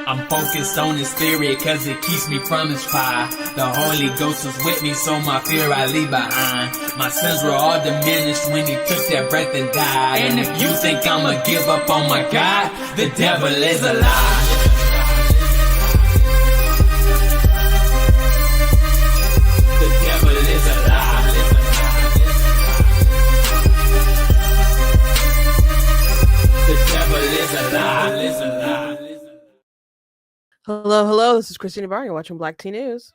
I'm focused on his spirit cause it keeps me from his fire. The Holy Ghost was with me, so my fear I leave behind. My sins were all diminished when he took that breath and died. And if you think I'ma give up on my God, the devil is a lie. The devil is a lie. The devil is a lie. Hello, hello. This is Christina Barr. You're watching Black Tea News.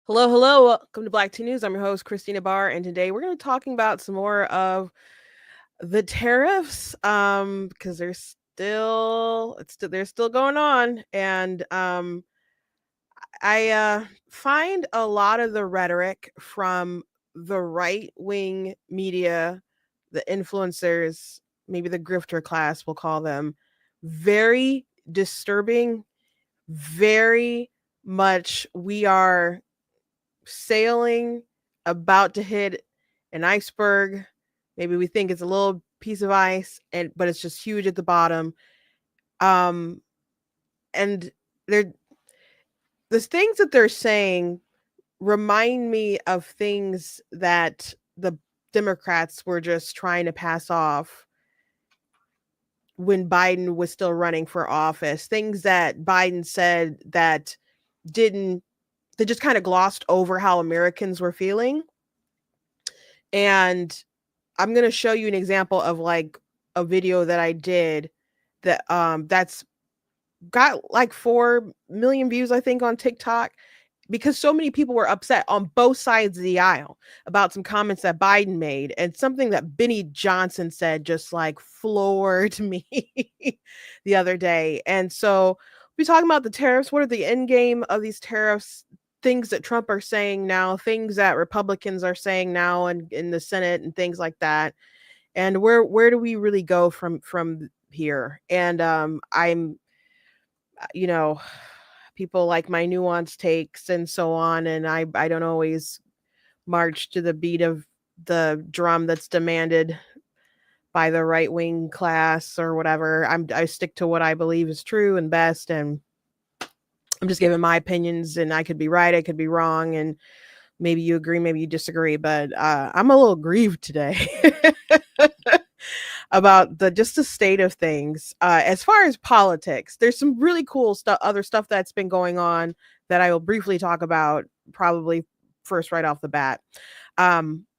Hello, hello. Welcome to Black Tea News. I'm your host, Christina Barr, and today we're going to be talking about some more of the tariffs, because they're still going on, and I find a lot of the rhetoric from the right wing media, the influencers, maybe the grifter class, we'll call them, very disturbing. Very much, we are sailing, about to hit an iceberg. Maybe we think it's a little piece of ice, but it's just huge at the bottom. And the things that they're saying remind me of things that the Democrats were just trying to pass off when Biden was still running for office. Things that Biden said that they just kind of glossed over how Americans were feeling. And I'm going to show you an example of like a video that I did that's got like 4 million views, I think, on TikTok, because so many people were upset on both sides of the aisle about some comments that Biden made, and something that Benny Johnson said just like floored me the other day. And so we're talking about the tariffs. What are the end game of these tariffs? Things that Trump are saying now, things that Republicans are saying now and in the Senate and things like that. And where do we really go from here? And I'm people like my nuanced takes and so on, and I don't always march to the beat of the drum that's demanded by the right wing class or whatever. I stick to what I believe is true and best, and I'm just giving my opinions, and I could be right, I could be wrong, and maybe you agree, maybe you disagree, but I'm a little grieved today about the state of things. As far as politics, there's some really cool other stuff that's been going on that I will briefly talk about, probably first right off the bat.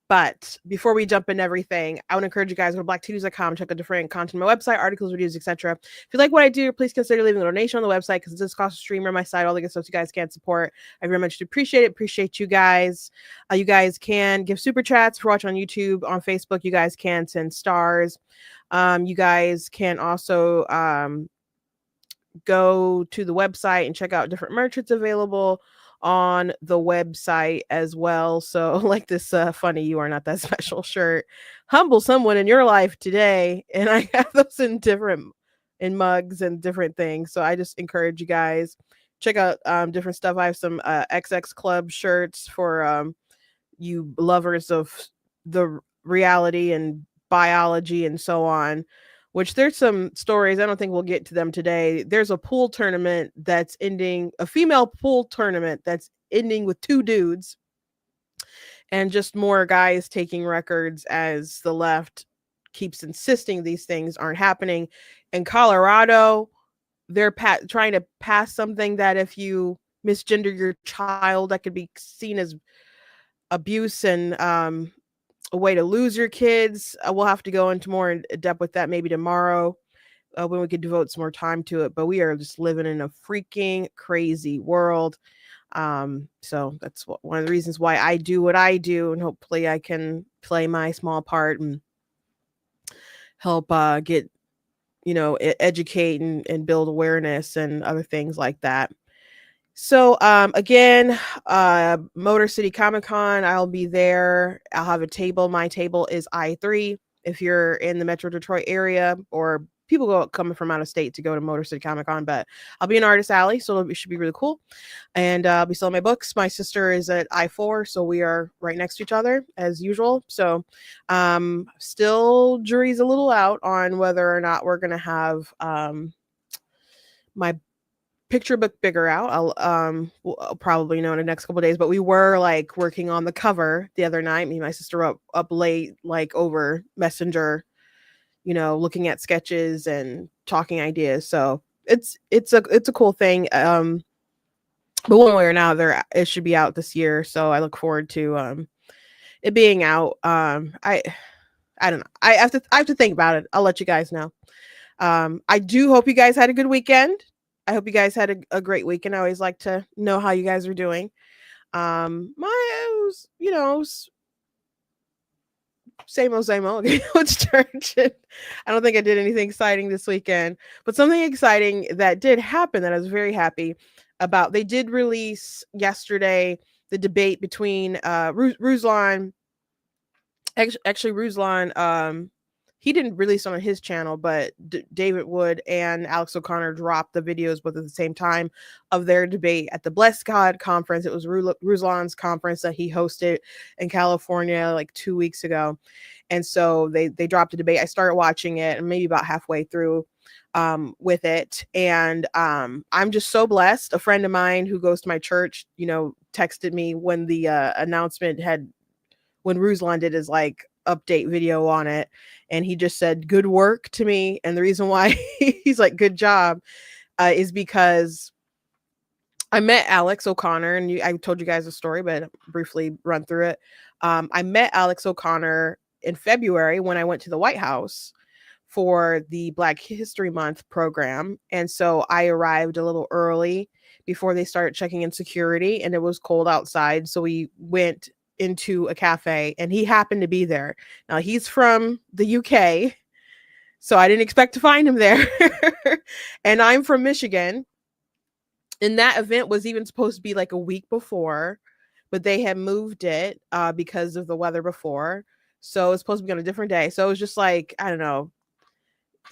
But before we jump into everything, I want to encourage you guys to go to blacktnews.com, check out different content on my website, articles, reviews, etc. If you like what I do, please consider leaving a donation on the website, because it does cost a streamer on my site, all the good stuff you guys can't support. I very much appreciate it. Appreciate you guys. You guys can give super chats for watching on YouTube, on Facebook. You guys can send stars. You guys can also go to the website and check out different merch that's available on the website as well. So like this funny "You Are Not That Special" shirt, humble someone in your life today, and I have those in mugs and different things. So I just encourage you guys, check out different stuff. I have some XX Club shirts for you lovers of the reality and biology and so on, which there's some stories. I don't think we'll get to them today. There's a pool tournament that's ending, a female pool tournament that's ending with 2 dudes, and just more guys taking records as the left keeps insisting these things aren't happening. In Colorado, they're trying to pass something that if you misgender your child, that could be seen as abuse and a way to lose your kids. We'll have to go into more in depth with that maybe tomorrow when we could devote some more time to it. But we are just living in a freaking crazy world. So that's one of the reasons why I do what I do, and hopefully I can play my small part and help get educate and build awareness and other things like that. So again, Motor City Comic Con, I'll be there. I'll have a table. My table is I3. If you're in the Metro Detroit area, or people coming from out of state to go to Motor City Comic Con, but I'll be in Artist Alley, so it should be really cool. And I'll be selling my books. My sister is at I4, so we are right next to each other as usual. So still jury's a little out on whether or not we're gonna have my picture book bigger out. I'll probably know in the next couple of days, but we were like working on the cover the other night. Me and my sister were up late, like over Messenger, looking at sketches and talking ideas. So it's a cool thing. But one way or another, it should be out this year. So I look forward to it being out. I don't know. I have to think about it. I'll let you guys know. I do hope you guys had a good weekend. I hope you guys had a great weekend. I always like to know how you guys are doing. Same old. It's church. I don't think I did anything exciting this weekend, but something exciting that did happen that I was very happy about. They did release yesterday the debate between Ruslan. Actually, Ruslan, he didn't release on his channel, but David Wood and Alex O'Connor dropped the videos both at the same time of their debate at the Bless God conference. It was Ruslan's conference that he hosted in California like 2 weeks ago. And so they dropped a debate. I started watching it and maybe about halfway through with it. And I'm just so blessed. A friend of mine who goes to my church, texted me when the announcement when Ruslan did his like update video on it, and he just said good work to me. And the reason why he's like good job is because I met Alex O'Connor, and I told you guys a story, but briefly run through it. I met Alex O'Connor in February when I went to the White House for the Black History Month program. And so I arrived a little early before they started checking in security, and it was cold outside. So we went into a cafe and he happened to be there. Now he's from the UK, so I didn't expect to find him there. And I'm from Michigan. And that event was even supposed to be like a week before, but they had moved it because of the weather before. So it's supposed to be on a different day. So it was just like, I don't know,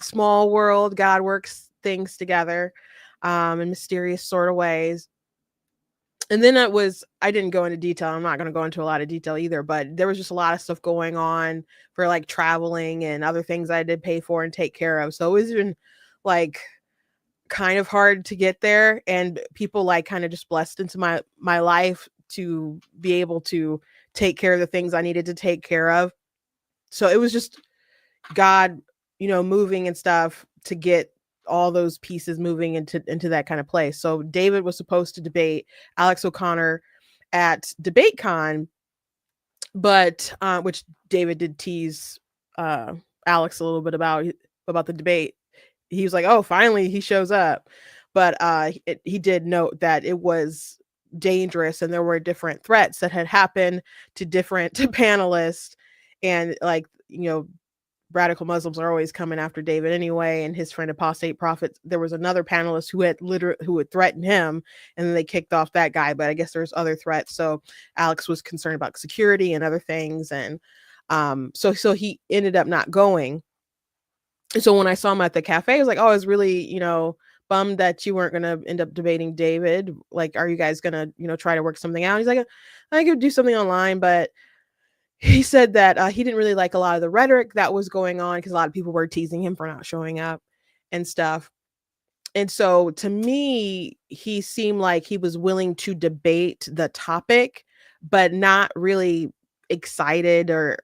small world, God works things together in mysterious sort of ways. And then I didn't go into detail. I'm not going to go into a lot of detail either, but there was just a lot of stuff going on for like traveling and other things I did pay for and take care of. So it was even like kind of hard to get there, and people like kind of just blessed into my life to be able to take care of the things I needed to take care of. So it was just God, moving and stuff to get all those pieces moving into that kind of place. So David was supposed to debate Alex O'Connor at DebateCon, but which David did tease Alex a little bit about the debate. He was like, "Oh, finally he shows up," but he did note that it was dangerous and there were different threats that had happened to different panelists, and like radical Muslims are always coming after David anyway, and his friend Apostate Prophet. There was another panelist who had threatened him, and then they kicked off that guy. But I guess there's other threats. So Alex was concerned about security and other things, and so he ended up not going. So when I saw him at the cafe, I was like, "Oh, I was really bummed that you weren't gonna end up debating David. Like, are you guys gonna try to work something out?" He's like, "I could do something online," but he said that he didn't really like a lot of the rhetoric that was going on because a lot of people were teasing him for not showing up and stuff. And so to me, he seemed like he was willing to debate the topic, but not really excited or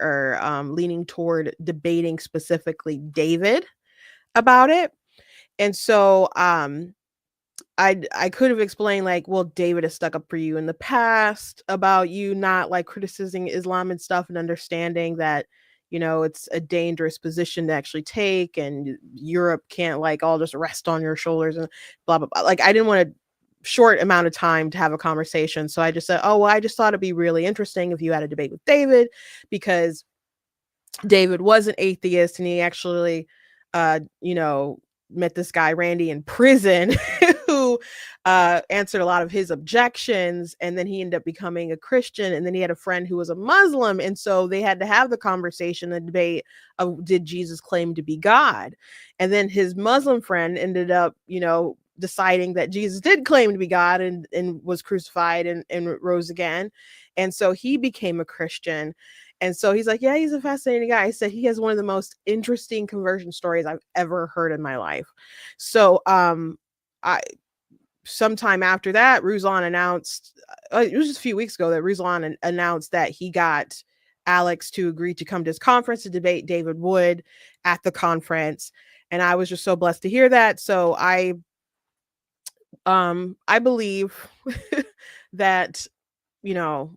leaning toward debating specifically David about it. And so I could have explained like, well, David has stuck up for you in the past about you not like criticizing Islam and stuff, and understanding that, it's a dangerous position to actually take, and Europe can't like all just rest on your shoulders and blah, blah, blah. Like I didn't want a short amount of time to have a conversation. So I just said, oh, well, I just thought it'd be really interesting if you had a debate with David, because David was an atheist and he actually you know, met this guy Randy in prison who answered a lot of his objections, and then he ended up becoming a Christian, and then he had a friend who was a Muslim, and so they had to have the conversation, the debate of, did Jesus claim to be God? And then his Muslim friend ended up, you know, deciding that Jesus did claim to be God, and was crucified and rose again. And so he became a Christian. And so he's like, yeah, he's a fascinating guy. I said he has one of the most interesting conversion stories I've ever heard in my life. So I sometime after that, Ruslan announced, it was just a few weeks ago that Ruslan announced that he got Alex to agree to come to his conference to debate David Wood at the conference. And I was just so blessed to hear that. So I believe that, you know,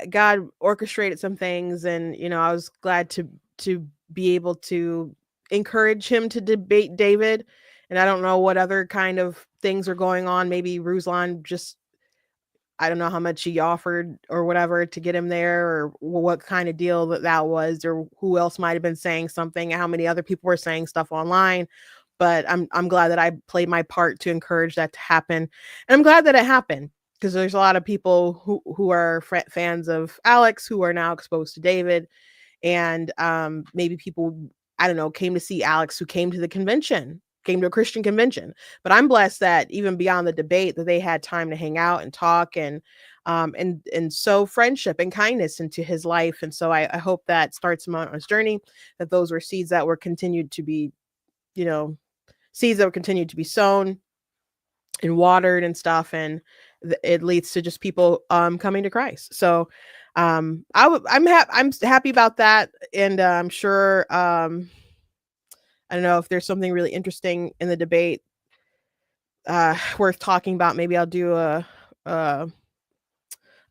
God orchestrated some things, and you know, I was glad to be able to encourage him to debate David. And I don't know what other kind of things are going on. Maybe Ruslan just, I don't know how much he offered or whatever to get him there, or what kind of deal that was, or who else might have been saying something, how many other people were saying stuff online. But I'm glad that I played my part to encourage that to happen. And I'm glad that it happened, because there's a lot of people who are fans of Alex who are now exposed to David. And maybe people, I don't know, came to see Alex who came to the convention, came to a Christian convention. But I'm blessed that even beyond the debate, that they had time to hang out and talk, and sow friendship and kindness into his life. And so I hope that starts him on his journey, that those were seeds that were continued to be, you know, seeds that were continued to be sown and watered and stuff, and it leads to just people coming to Christ. So I'm happy about that. And I'm sure I don't know if there's something really interesting in the debate worth talking about. Maybe I'll do a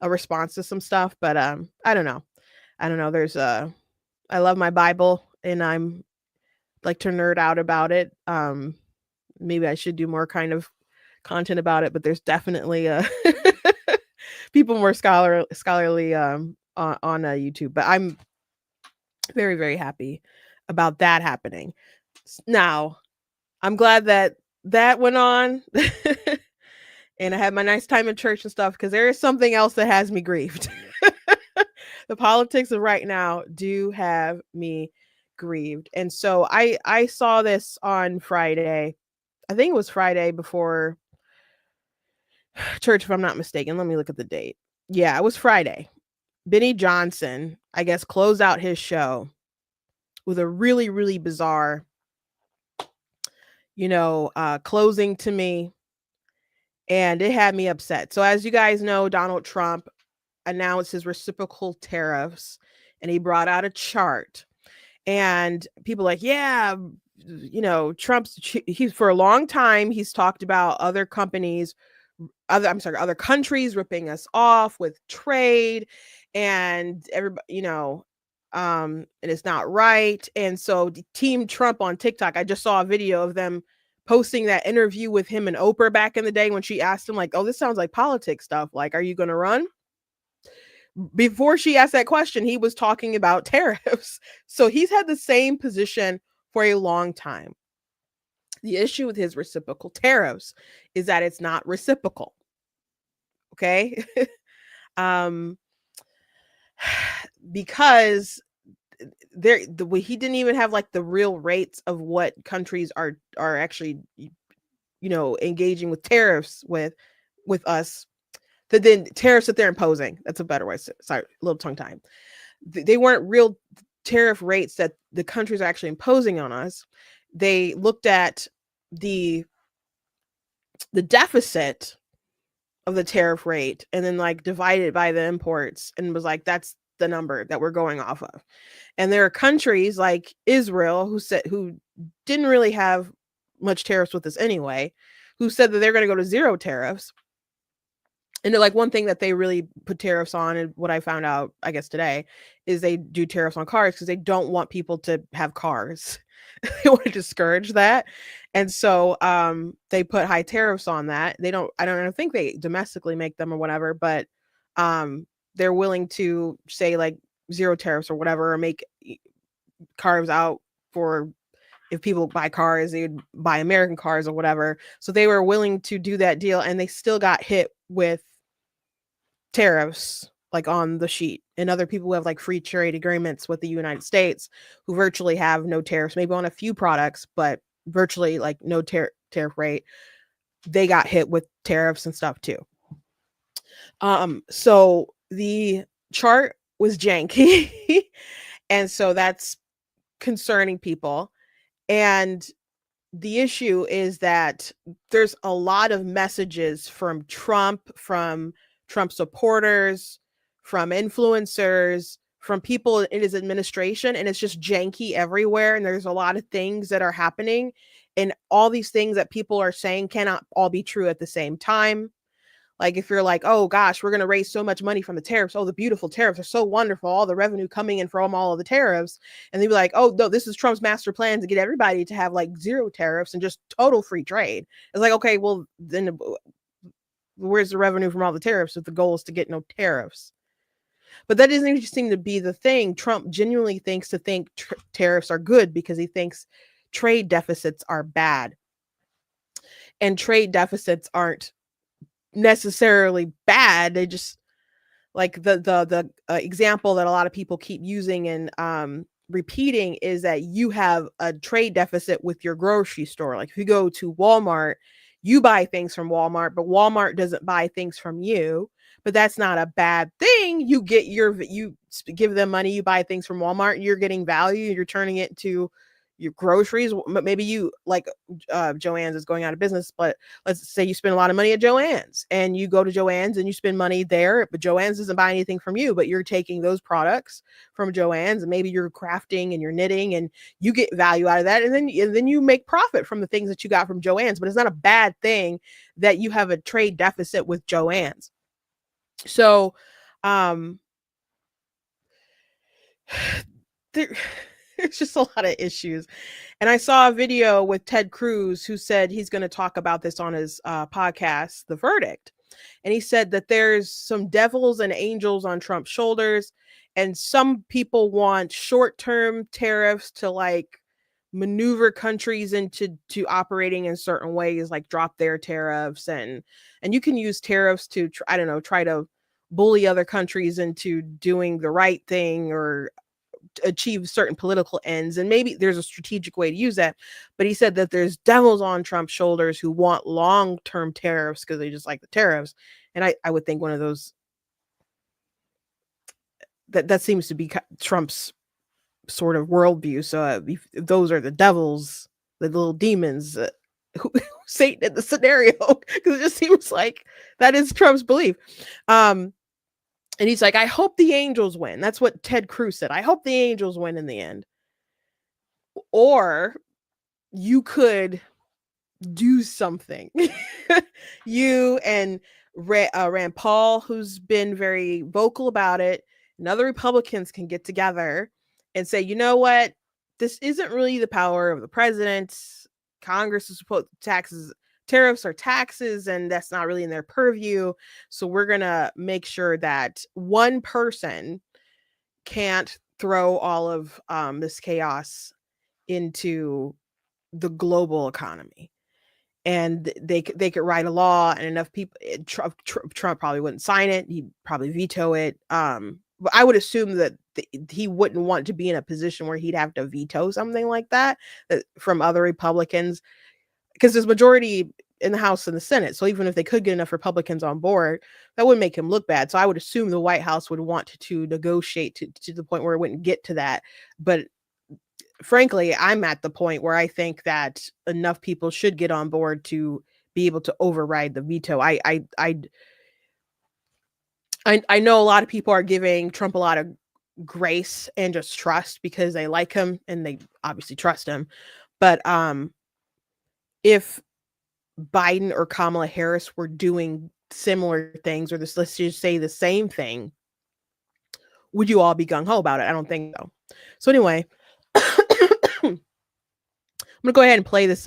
response to some stuff, but I don't know. There's I love my Bible, and I'm like to nerd out about it. Maybe I should do more kind of content about it, but there's definitely people more scholarly on YouTube. But I'm very, very happy about that happening. Now, I'm glad that went on. And I had my nice time in church and stuff, because there is something else that has me grieved. The politics of right now do have me grieved. And so I saw this on Friday. I think it was Friday before church, if I'm not mistaken. Let me look at the date. Yeah, it was Friday. Benny Johnson, I guess, closed out his show with a really, really bizarre, closing to me. And it had me upset. So as you guys know, Donald Trump announced his reciprocal tariffs, and he brought out a chart. And people like, yeah, he's for a long time, he's talked about other countries ripping us off with trade, and everybody, and it's not right. And so Team Trump on TikTok, I just saw a video of them posting that interview with him and Oprah back in the day, when she asked him, like, oh, this sounds like politics stuff. Like, are you going to run? Before she asked that question, he was talking about tariffs. So he's had the same position for a long time. The issue with his reciprocal tariffs is that it's not reciprocal. Okay. Because he didn't even have like the real rates of what countries are actually, engaging with tariffs with us. The tariffs that they're imposing. That's a better way. Sorry, a little tongue time. They weren't real tariff rates that the countries are actually imposing on us. They looked at the deficit of the tariff rate, and then like divided it by the imports, and was like, that's the number that we're going off of. And there are countries like Israel who didn't really have much tariffs with us anyway, who said that they're going to go to zero tariffs. And like one thing that they really put tariffs on, and what I found out, I guess today, is they do tariffs on cars because they don't want people to have cars. They want to discourage that. And so they put high tariffs on that. I don't think they domestically make them or whatever, but they're willing to say like zero tariffs or whatever, or make cars out for if people buy cars, they would buy American cars or whatever. So they were willing to do that deal, and they still got hit with tariffs like on the sheet. And other people who have like free trade agreements with the United States who virtually have no tariffs, maybe on a few products, but virtually like no tariff rate, they got hit with tariffs and stuff too. So the chart was janky. And so that's concerning people. And the issue is that there's a lot of messages from Trump supporters, from influencers, from people in his administration, and it's just janky everywhere. And there's a lot of things that are happening, and all these things that people are saying cannot all be true at the same time. Like if you're like, oh gosh, we're going to raise so much money from the tariffs. Oh, the beautiful tariffs are so wonderful. All the revenue coming in from all of the tariffs. And they'd be like, oh no, this is Trump's master plan to get everybody to have like zero tariffs and just total free trade. It's like, okay, well then where's the revenue from all the tariffs if the goal is to get no tariffs? But that doesn't even seem to be the thing. Trump genuinely thinks tariffs are good because he thinks trade deficits are bad. And trade deficits aren't necessarily bad. They just, like the example that a lot of people keep using and repeating is that you have a trade deficit with your grocery store. Like if you go to Walmart, you buy things from Walmart, but Walmart doesn't buy things from you. But that's not a bad thing. You give them money, you buy things from Walmart, and you're getting value, you're turning it to your groceries. Maybe you like Joann's is going out of business, but let's say you spend a lot of money at Joann's and you go to Joann's and you spend money there, but Joann's doesn't buy anything from you, but you're taking those products from Joann's and maybe you're crafting and you're knitting and you get value out of that. And then you make profit from the things that you got from Joann's, but it's not a bad thing that you have a trade deficit with Joann's. So, there's just a lot of issues. And I saw a video with Ted Cruz who said he's going to talk about this on his podcast, The Verdict. And he said that there's some devils and angels on Trump's shoulders. And some people want short-term tariffs to like maneuver countries into operating in certain ways, like drop their tariffs. And you can use tariffs to, try to bully other countries into doing the right thing or achieve certain political ends, and maybe there's a strategic way to use that. But he said that there's devils on Trump's shoulders who want long-term tariffs because they just like the tariffs. And I would think one of those that seems to be Trump's sort of worldview. So if those are the devils, the little demons, who Satan in the scenario, because it just seems like that is Trump's belief. And he's like, I hope the angels win. That's what Ted Cruz said. I hope the angels win in the end. Or you could do something. You and Rand Paul, who's been very vocal about it, and other Republicans can get together and say, you know what? This isn't really the power of the president. Congress is supposed tariffs are taxes, and that's not really in their purview. So we're going to make sure that one person can't throw all of this chaos into the global economy. And they could write a law, and enough people, Trump probably wouldn't sign it. He'd probably veto it. But I would assume that he wouldn't want to be in a position where he'd have to veto something like that from other Republicans, because there's majority in the House and the Senate. So even if they could get enough Republicans on board, that would make him look bad. So I would assume the White House would want to negotiate to the point where it wouldn't get to that. But frankly, I'm at the point where I think that enough people should get on board to be able to override the veto. I know a lot of people are giving Trump a lot of grace and just trust because they like him and they obviously trust him. But if Biden or Kamala Harris were doing similar things, or this, let's just say the same thing, would you all be gung-ho about it? I don't think so. So anyway, I'm gonna go ahead and play this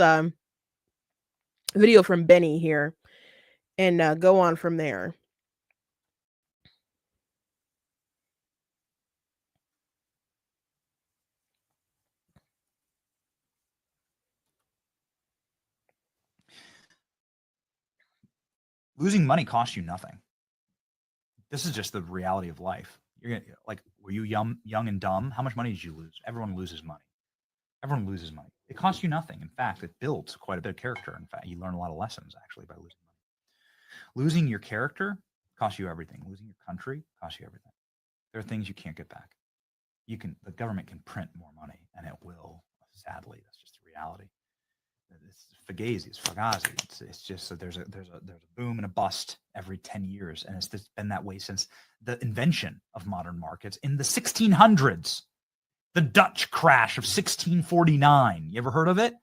video from Benny here and go on from there. Losing money costs you nothing. This is just the reality of life. You're gonna, like, were you young and dumb? How much money did you lose? Everyone loses money. Everyone loses money. It costs you nothing. In fact, it builds quite a bit of character. In fact, you learn a lot of lessons actually by losing money. Losing your character costs you everything. Losing your country costs you everything. There are things you can't get back. The government can print more money, and it will. Sadly, that's just the reality. It's fugazi. It's just that there's a boom and a bust every 10 years, and it's been that way since the invention of modern markets in the 1600s. The Dutch crash of 1649. You ever heard of it?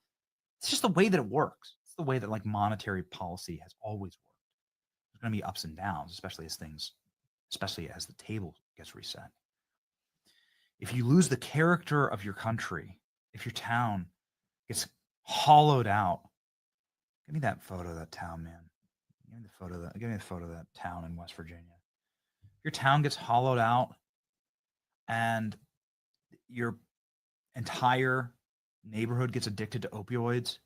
It's just the way that it works. It's the way that like monetary policy has always worked. There's going to be ups and downs, especially as the table gets reset. If you lose the character of your country, if your town gets hollowed out, give me that photo of that town, man. Give me the photo of that town in West Virginia. Your town gets hollowed out, and your entire neighborhood gets addicted to opioids,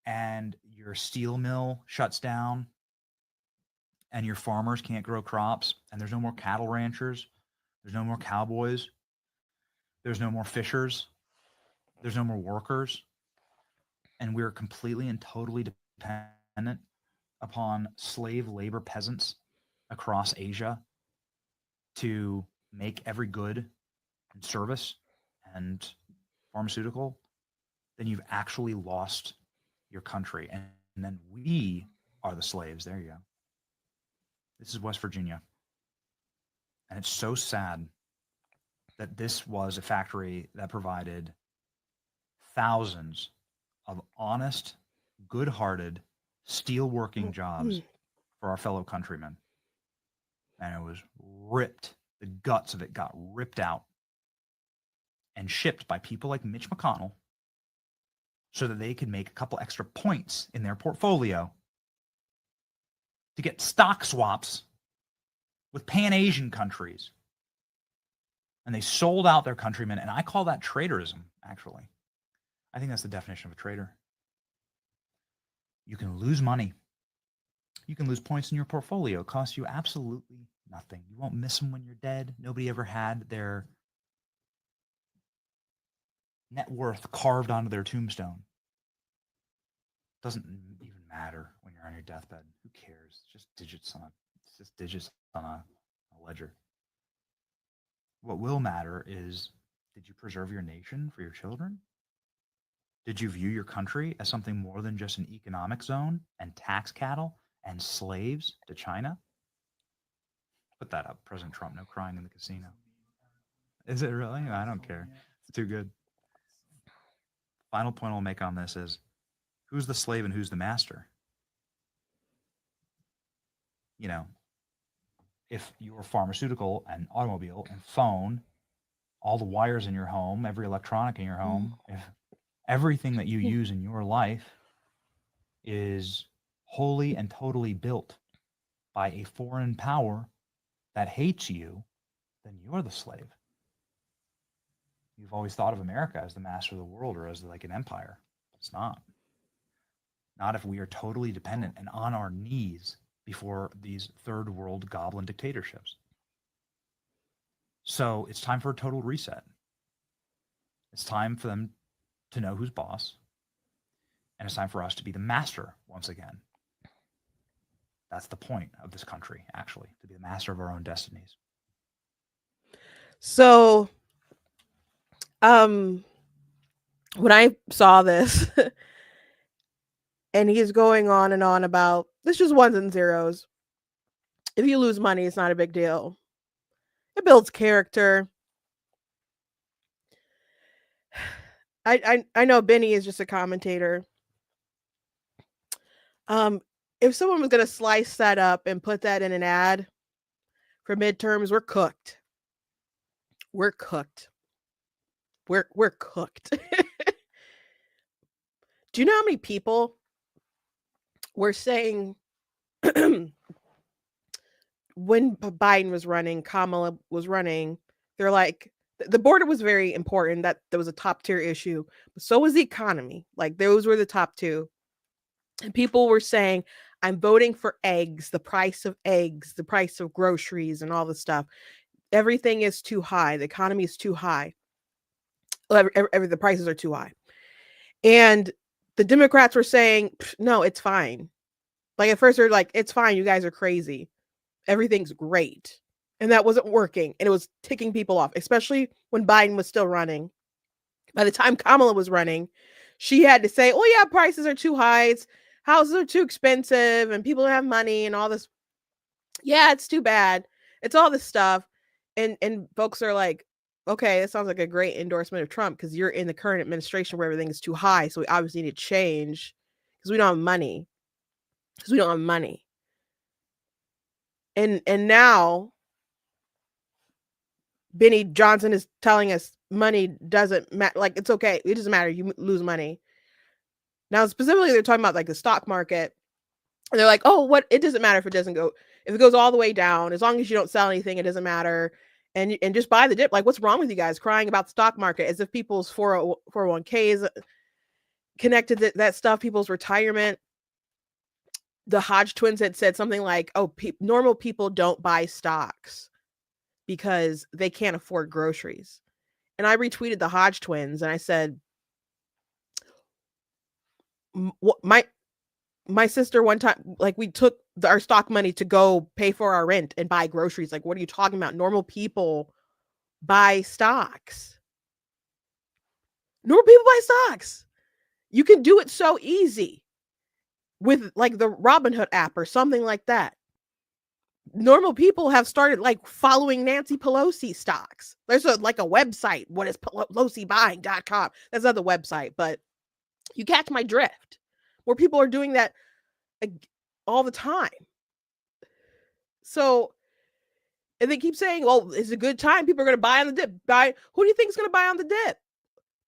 and your steel mill shuts down, and your farmers can't grow crops, and there's no more cattle ranchers, there's no more cowboys, there's no more fishers, there's no more workers, and we're completely and totally dependent upon slave labor peasants across Asia to make every good and service and pharmaceutical, then you've actually lost your country. And then we are the slaves. There you go. This is West Virginia. And it's so sad that this was a factory that provided thousands of honest, good-hearted, steel-working jobs for our fellow countrymen. And it was ripped. The guts of it got ripped out and shipped by people like Mitch McConnell so that they could make a couple extra points in their portfolio to get stock swaps with Pan-Asian countries. And they sold out their countrymen, and I call that traitorism, actually. I think that's the definition of a traitor. You can lose money. You can lose points in your portfolio. It costs you absolutely nothing. You won't miss them when you're dead. Nobody ever had their net worth carved onto their tombstone. Doesn't even matter when you're on your deathbed. Who cares? It's just digits on a ledger. What will matter is, did you preserve your nation for your children? Did you view your country as something more than just an economic zone and tax cattle and slaves to China? Put that up, President Trump. No crying in the casino. Is it really? I don't care. It's too good. Final point I'll make on this is, who's the slave and who's the master? You know, if your pharmaceutical and automobile and phone, all the wires in your home, every electronic in your home, if everything that you use in your life is wholly and totally built by a foreign power that hates you, then you're the slave. You've always thought of America as the master of the world or as like an empire. It's not. Not if we are totally dependent and on our knees before these third world goblin dictatorships. So it's time for a total reset. It's time for them to know who's boss. And it's time for us to be the master once again. That's the point of this country, actually, to be the master of our own destinies. So, when I saw this, and he's going on and on about, this just ones and zeros. If you lose money, it's not a big deal. It builds character. I know Benny is just a commentator. If someone was going to slice that up and put that in an ad for midterms, we're cooked. We're cooked. We're cooked. Do you know how many people were saying when Biden was running, Kamala was running, they're like, the border was very important. That was a top tier issue. But so was the economy. Like, those were the top two. And people were saying, I'm voting for eggs, the price of eggs, the price of groceries and all this stuff. Everything is too high. The economy is too high. The prices are too high. And the Democrats were saying, no, it's fine. Like at first they're like, it's fine. You guys are crazy. Everything's great. And that wasn't working. And it was ticking people off, especially when Biden was still running. By the time Kamala was running, she had to say, oh yeah, prices are too high. Houses are too expensive and people don't have money and all this. Yeah, it's too bad. It's all this stuff. And folks are like, okay, that sounds like a great endorsement of Trump because you're in the current administration where everything is too high. So we obviously need to change because we don't have money. And now Benny Johnson is telling us money doesn't matter. Like, it's okay. It doesn't matter. You lose money. Now, specifically, they're talking about like the stock market. And they're like, oh, what? It doesn't matter if it goes all the way down, as long as you don't sell anything, it doesn't matter. And just buy the dip. Like, what's wrong with you guys crying about the stock market as if people's 401ks connected to that stuff, people's retirement. The Hodge twins had said something like, oh, normal people don't buy stocks because they can't afford groceries. And I retweeted the Hodge twins and I said, my sister one time, like we took our stock money to go pay for our rent and buy groceries. Like, what are you talking about? Normal people buy stocks. Normal people buy stocks. You can do it so easy with like the Robinhood app or something like that. Normal people have started like following Nancy Pelosi stocks. There's a website. What is PelosiBuying.com? That's not the website, but you catch my drift. More people are doing that all the time. So, and they keep saying, well, it's a good time. People are going to buy on the dip. Who do you think is going to buy on the dip?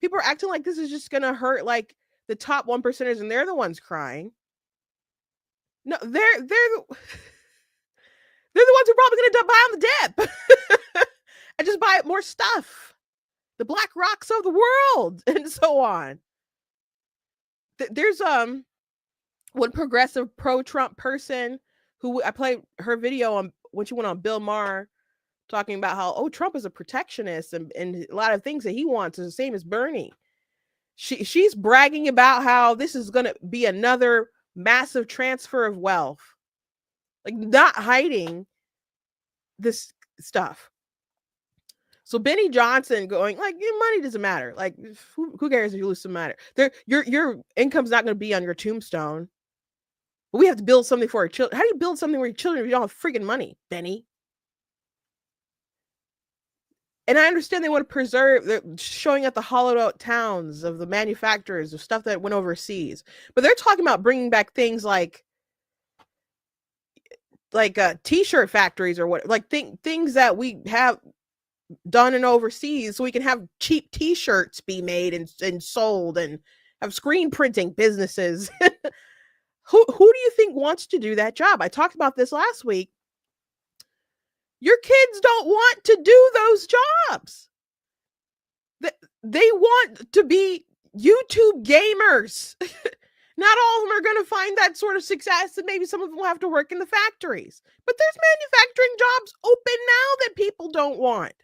People are acting like this is just going to hurt like the top 1%ers and they're the ones crying. No, they're the ones who are probably going to buy on the dip and just buy more stuff. The Black Rocks of the world and so on. There's one progressive pro-Trump person who I played her video on when she went on Bill Maher talking about how, Trump is a protectionist and a lot of things that he wants is the same as Bernie. She's bragging about how this is going to be another massive transfer of wealth, like not hiding this stuff. So Benny Johnson going like, money doesn't matter. Like, who cares if you lose some money? Your income's not going to be on your tombstone. But we have to build something for our children. How do you build something for your children if you don't have freaking money, Benny? And I understand they want to preserve, they're showing at the hollowed out towns of the manufacturers of stuff that went overseas. But they're talking about bringing back things like t-shirt factories or what, like things that we have done in overseas so we can have cheap t-shirts be made and sold and have screen printing businesses. Who do you think wants to do that job? I talked about this last week. Your kids don't want to do those jobs. They want to be YouTube gamers. Not all of them are going to find that sort of success, and maybe some of them will have to work in the factories. But there's manufacturing jobs open now that people don't want.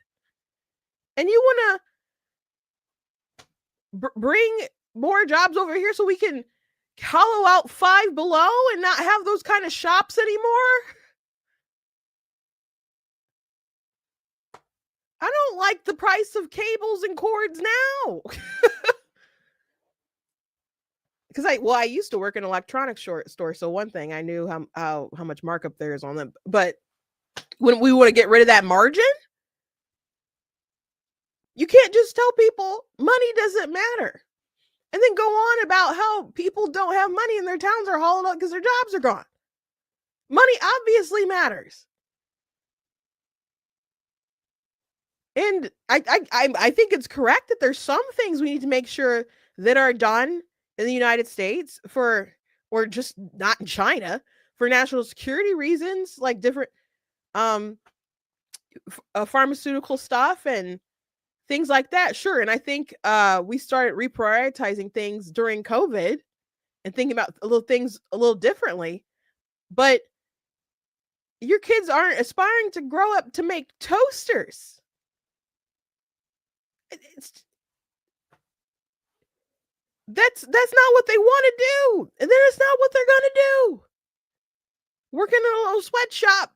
And you want to bring more jobs over here so we can hollow out Five Below and not have those kind of shops anymore? I don't like the price of cables and cords now. Because I used to work in an electronics store, so one thing I knew how much markup there is on them. But when we want to get rid of that margin, you can't just tell people money doesn't matter, and then go on about how people don't have money and their towns are hollowed out because their jobs are gone. Money obviously matters, and I think it's correct that there's some things we need to make sure that are done in the United States or just not in China for national security reasons, like different pharmaceutical stuff and things like that. Sure. And I think we started reprioritizing things during COVID and thinking about things a little differently. but your kids aren't aspiring to grow up to make toasters. That's not what they want to do, and then it's not what they're going to do. Working in a little sweatshop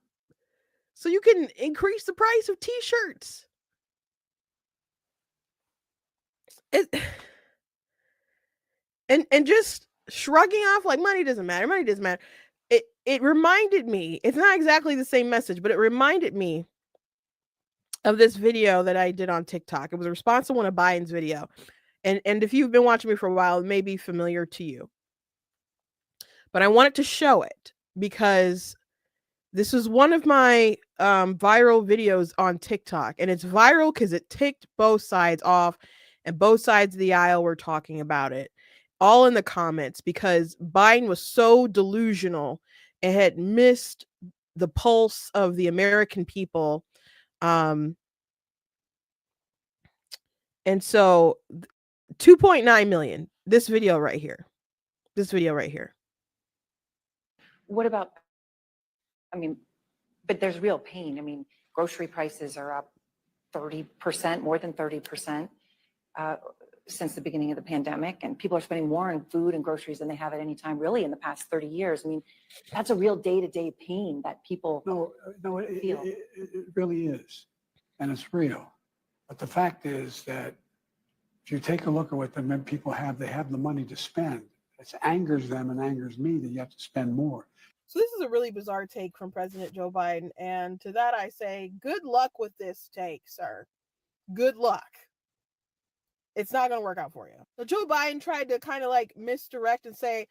so you can increase the price of t-shirts. And just shrugging off like money doesn't matter. It reminded me, it's not exactly the same message, but it reminded me of this video that I did on TikTok. It was a response to one of Biden's video. And if you've been watching me for a while, it may be familiar to you. But I wanted to show it because this is one of my viral videos on TikTok. And it's viral because it ticked both sides off, and both sides of the aisle were talking about it, all in the comments, because Biden was so delusional and had missed the pulse of the American people. And so 2.9 million, this video right here. What about, I mean, but there's real pain. I mean, grocery prices are up 30%, more than 30% since the beginning of the pandemic. And people are spending more on food and groceries than they have at any time really in the past 30 years. I mean, that's a real day-to-day pain that people No, feel. it really is. And it's real. But the fact is that if you take a look at what the people have, they have the money to spend. It angers them and angers me that you have to spend more. So this is a really bizarre take from President Joe Biden. And to that I say, good luck with this take, sir. Good luck. It's not going to work out for you. So Joe Biden tried to kind of like misdirect and say,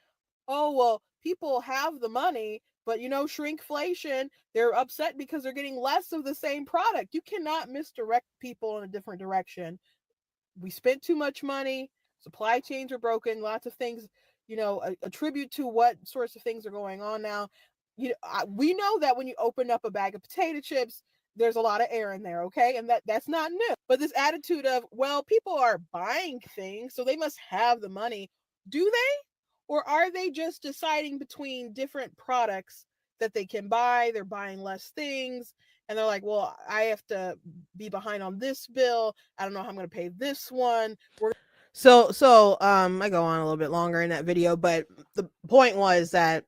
oh, well, people have the money, but shrinkflation, they're upset because they're getting less of the same product. You cannot misdirect people in a different direction. We spent too much money. Supply chains are broken. Lots of things, attribute to what sorts of things are going on now. We know that when you open up a bag of potato chips, there's a lot of air in there, okay? And that's not new. But this attitude of, well, people are buying things, so they must have the money. Do they? Or are they just deciding between different products that they can buy? They're buying less things. And they're like, well, I have to be behind on this bill. I don't know how I'm going to pay this one. So I go on a little bit longer in that video, but the point was that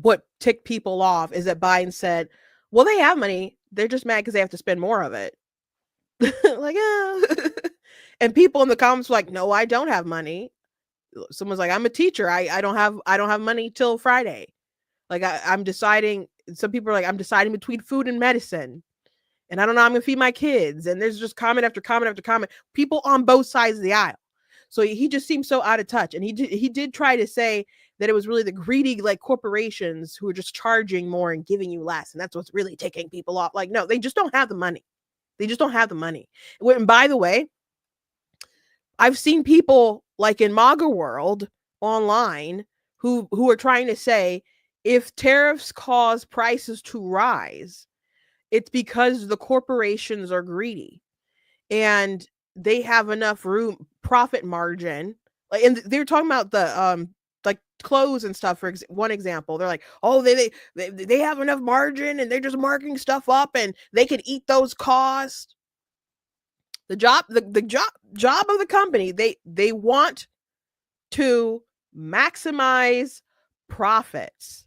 what ticked people off is that Biden said, well, they have money. They're just mad because they have to spend more of it. Like, and people in the comments were like, no, I don't have money. Someone's like, I'm a teacher. I don't have money till Friday. Like I'm deciding. Some people are like, I'm deciding between food and medicine, and I don't know how I'm gonna feed my kids. And there's just comment after comment after comment. People on both sides of the aisle. So he just seems so out of touch. And he did try to say that it was really the greedy like corporations who are just charging more and giving you less, and that's what's really ticking people off. Like, no, they just don't have the money. They just don't have the money. And by the way, I've seen people like in MAGA world online who are trying to say if tariffs cause prices to rise, it's because the corporations are greedy and they have enough room, profit margin. Like, and they're talking about the like clothes and stuff. For one example, they're like, oh, they have enough margin and they're just marking stuff up and they can eat those costs. The job of the company, they want to maximize profits.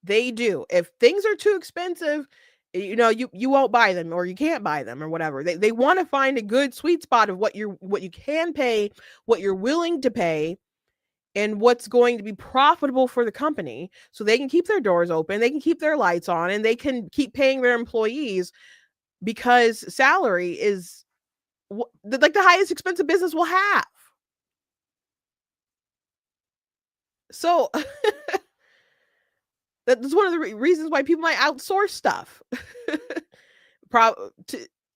They do. If things are too expensive, you won't buy them, or you can't buy them, or whatever. They want to find a good sweet spot of what you can pay, what you're willing to pay, and what's going to be profitable for the company, so they can keep their doors open, they can keep their lights on, and they can keep paying their employees, because salary is like the highest expensive business will have. So that's one of the reasons why people might outsource stuff.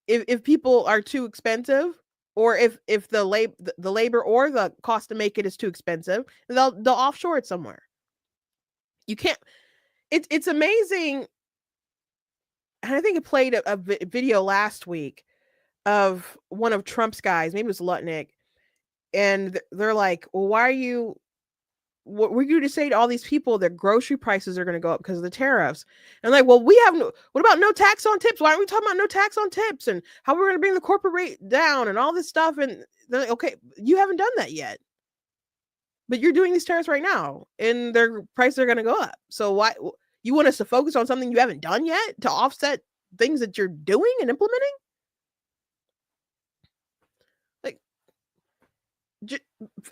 If people are too expensive, or if the labor or the cost to make it is too expensive, they'll offshore it somewhere. You can't. It's amazing. And I think it played a video last week of one of Trump's guys, maybe it was Lutnick, and they're like, well, why are you what we're going to say to all these people that grocery prices are going to go up because of the tariffs. And like, well, we have no, what about no tax on tips? Why aren't we talking about no tax on tips and how we're going to bring the corporate rate down and all this stuff? And they're like, okay, you haven't done that yet, but you're doing these tariffs right now and their prices are going to go up. So why you want us to focus on something you haven't done yet to offset things that you're doing and implementing? Like,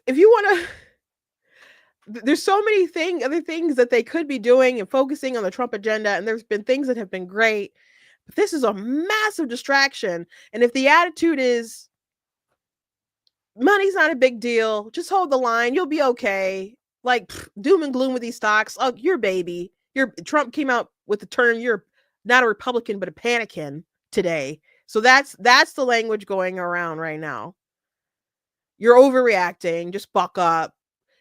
if you want to, there's so many other things that they could be doing and focusing on the Trump agenda. And there's been things that have been great, but this is a massive distraction. And if the attitude is money's not a big deal, just hold the line, you'll be okay. Like doom and gloom with these stocks. Oh, you're baby. Trump came out with the term, you're not a Republican, but a panikin today. So that's the language going around right now. You're overreacting, just buck up.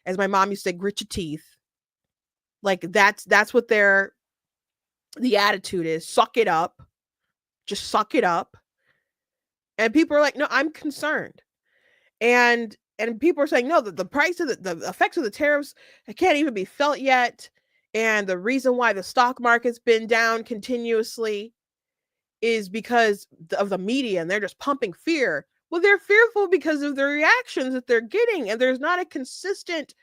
As my mom used to say, grit your teeth. Like that's what the attitude is. Suck it up. Just suck it up. And people are like, no, I'm concerned. And people are saying, no, the price of the effects of the tariffs can't even be felt yet. And the reason why the stock market's been down continuously is because of the media, and they're just pumping fear. Well, they're fearful because of the reactions that they're getting. And there's not a consistent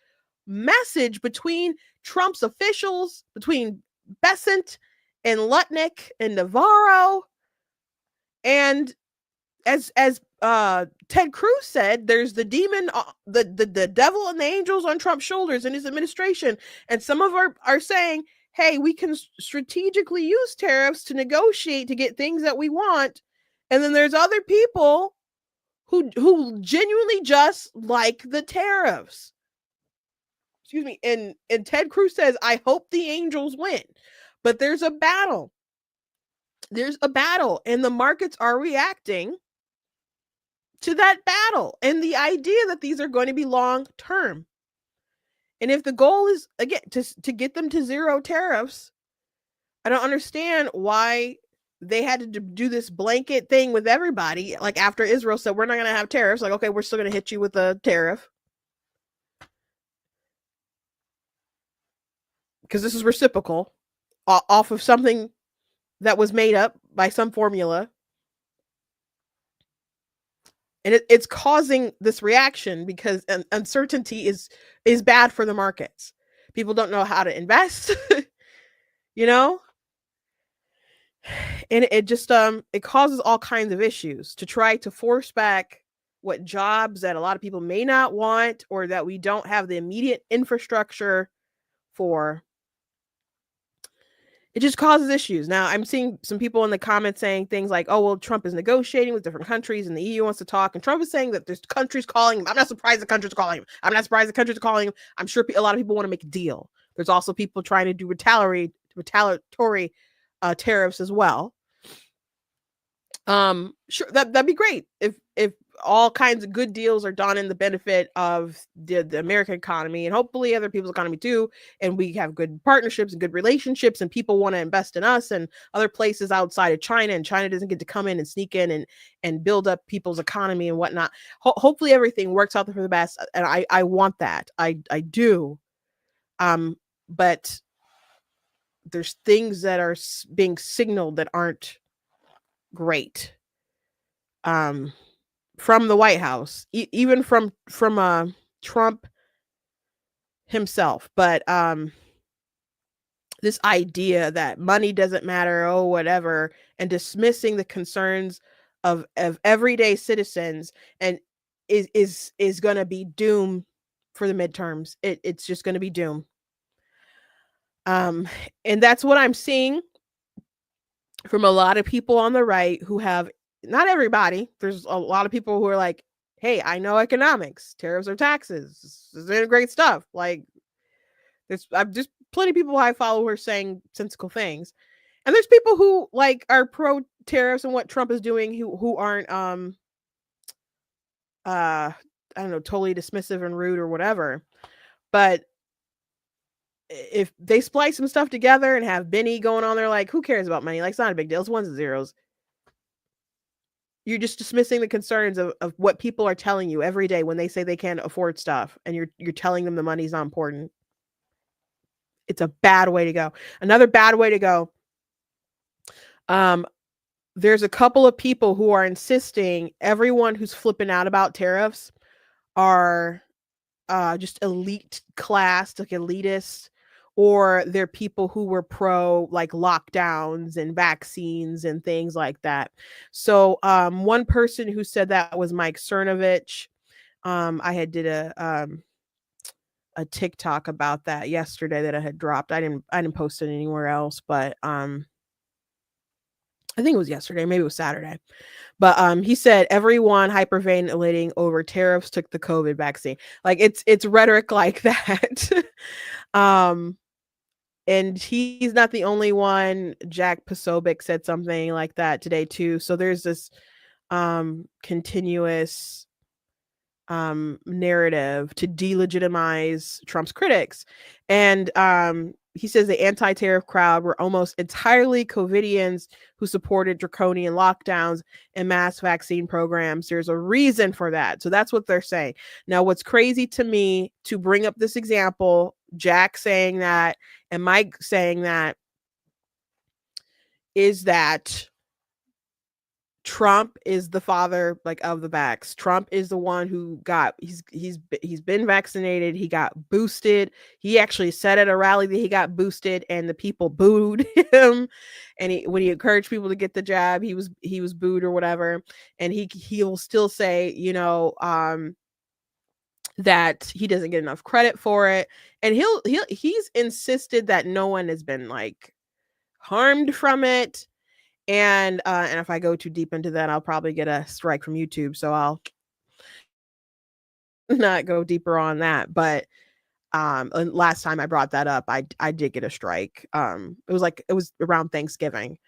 message between Trump's officials, between Bessent and Lutnick and Navarro. And as Ted Cruz said, there's the demon, the devil and the angels on Trump's shoulders in his administration. And some of are saying, hey, we can strategically use tariffs to negotiate to get things that we want. And then there's other people who genuinely just like the tariffs. Excuse me. And Ted Cruz says, I hope the angels win. But there's a battle. There's a battle, and the markets are reacting to that battle and the idea that these are going to be long term. And if the goal is, again, to get them to zero tariffs, I don't understand why they had to do this blanket thing with everybody. Like after Israel said, we're not going to have tariffs. Like, okay, we're still going to hit you with a tariff. Because this is reciprocal off of something that was made up by some formula. And it's causing this reaction because uncertainty is bad for the markets. People don't know how to invest, you know? And it just it causes all kinds of issues to try to force back what jobs that a lot of people may not want or that we don't have the immediate infrastructure for. It just causes issues. Now, I'm seeing some people in the comments saying things like, oh, well, Trump is negotiating with different countries and the EU wants to talk. And Trump is saying that there's countries calling him. I'm not surprised the countries are calling him. I'm not surprised the countries are calling him. I'm sure a lot of people want to make a deal. There's also people trying to do retaliatory tariffs as well. Sure, that'd be great if all kinds of good deals are done in the benefit of the American economy and hopefully other people's economy too. And we have good partnerships and good relationships and people want to invest in us and other places outside of China, and China doesn't get to come in and sneak in and build up people's economy and whatnot. Hopefully everything works out for the best. And I want that. I do. But there's things that are being signaled that aren't great. From the White House, even from Trump himself. But this idea that money doesn't matter, oh, whatever, and dismissing the concerns of everyday citizens and is going to be doom for the midterms. It's just going to be doom. And that's what I'm seeing from a lot of people on the right who have, not everybody, there's a lot of people who are like, hey, I know economics, tariffs are taxes, this is great stuff. Like, there's plenty of people I follow who are saying sensible things. And there's people who like are pro tariffs and what Trump is doing who aren't I don't know, totally dismissive and rude or whatever. But if they splice some stuff together and have Benny going on there, like, who cares about money? Like, it's not a big deal. It's ones and zeros. You're just dismissing the concerns of what people are telling you every day when they say they can't afford stuff, and you're telling them the money's not important. It's a bad way to go. Another bad way to go. There's a couple of people who are insisting everyone who's flipping out about tariffs are just elite class, like elitist, or they're people who were pro like lockdowns and vaccines and things like that. So one person who said that was Mike Cernovich. I had did a TikTok about that yesterday that I had dropped. I didn't post it anywhere else, but I think it was yesterday, maybe it was Saturday. But he said everyone hyperventilating over tariffs took the COVID vaccine. Like it's rhetoric like that. And he's not the only one. Jack Posobiec said something like that today too. So there's this continuous narrative to delegitimize Trump's critics. And he says the anti-tariff crowd were almost entirely COVIDians who supported draconian lockdowns and mass vaccine programs. There's a reason for that. So that's what they're saying. Now, what's crazy to me, to bring up this example, Jack saying that and Mike saying that, is that Trump is the father like of the vax. Trump is the one who got he's been vaccinated. He got boosted. He actually said at a rally that he got boosted, and the people booed him. And when he encouraged people to get the jab, he was booed or whatever. And he'll still say, that he doesn't get enough credit for it. And he's insisted that no one has been like harmed from it. And if I go too deep into that, I'll probably get a strike from YouTube. So I'll not go deeper on that. But and last time I brought that up, I did get a strike. It was around Thanksgiving.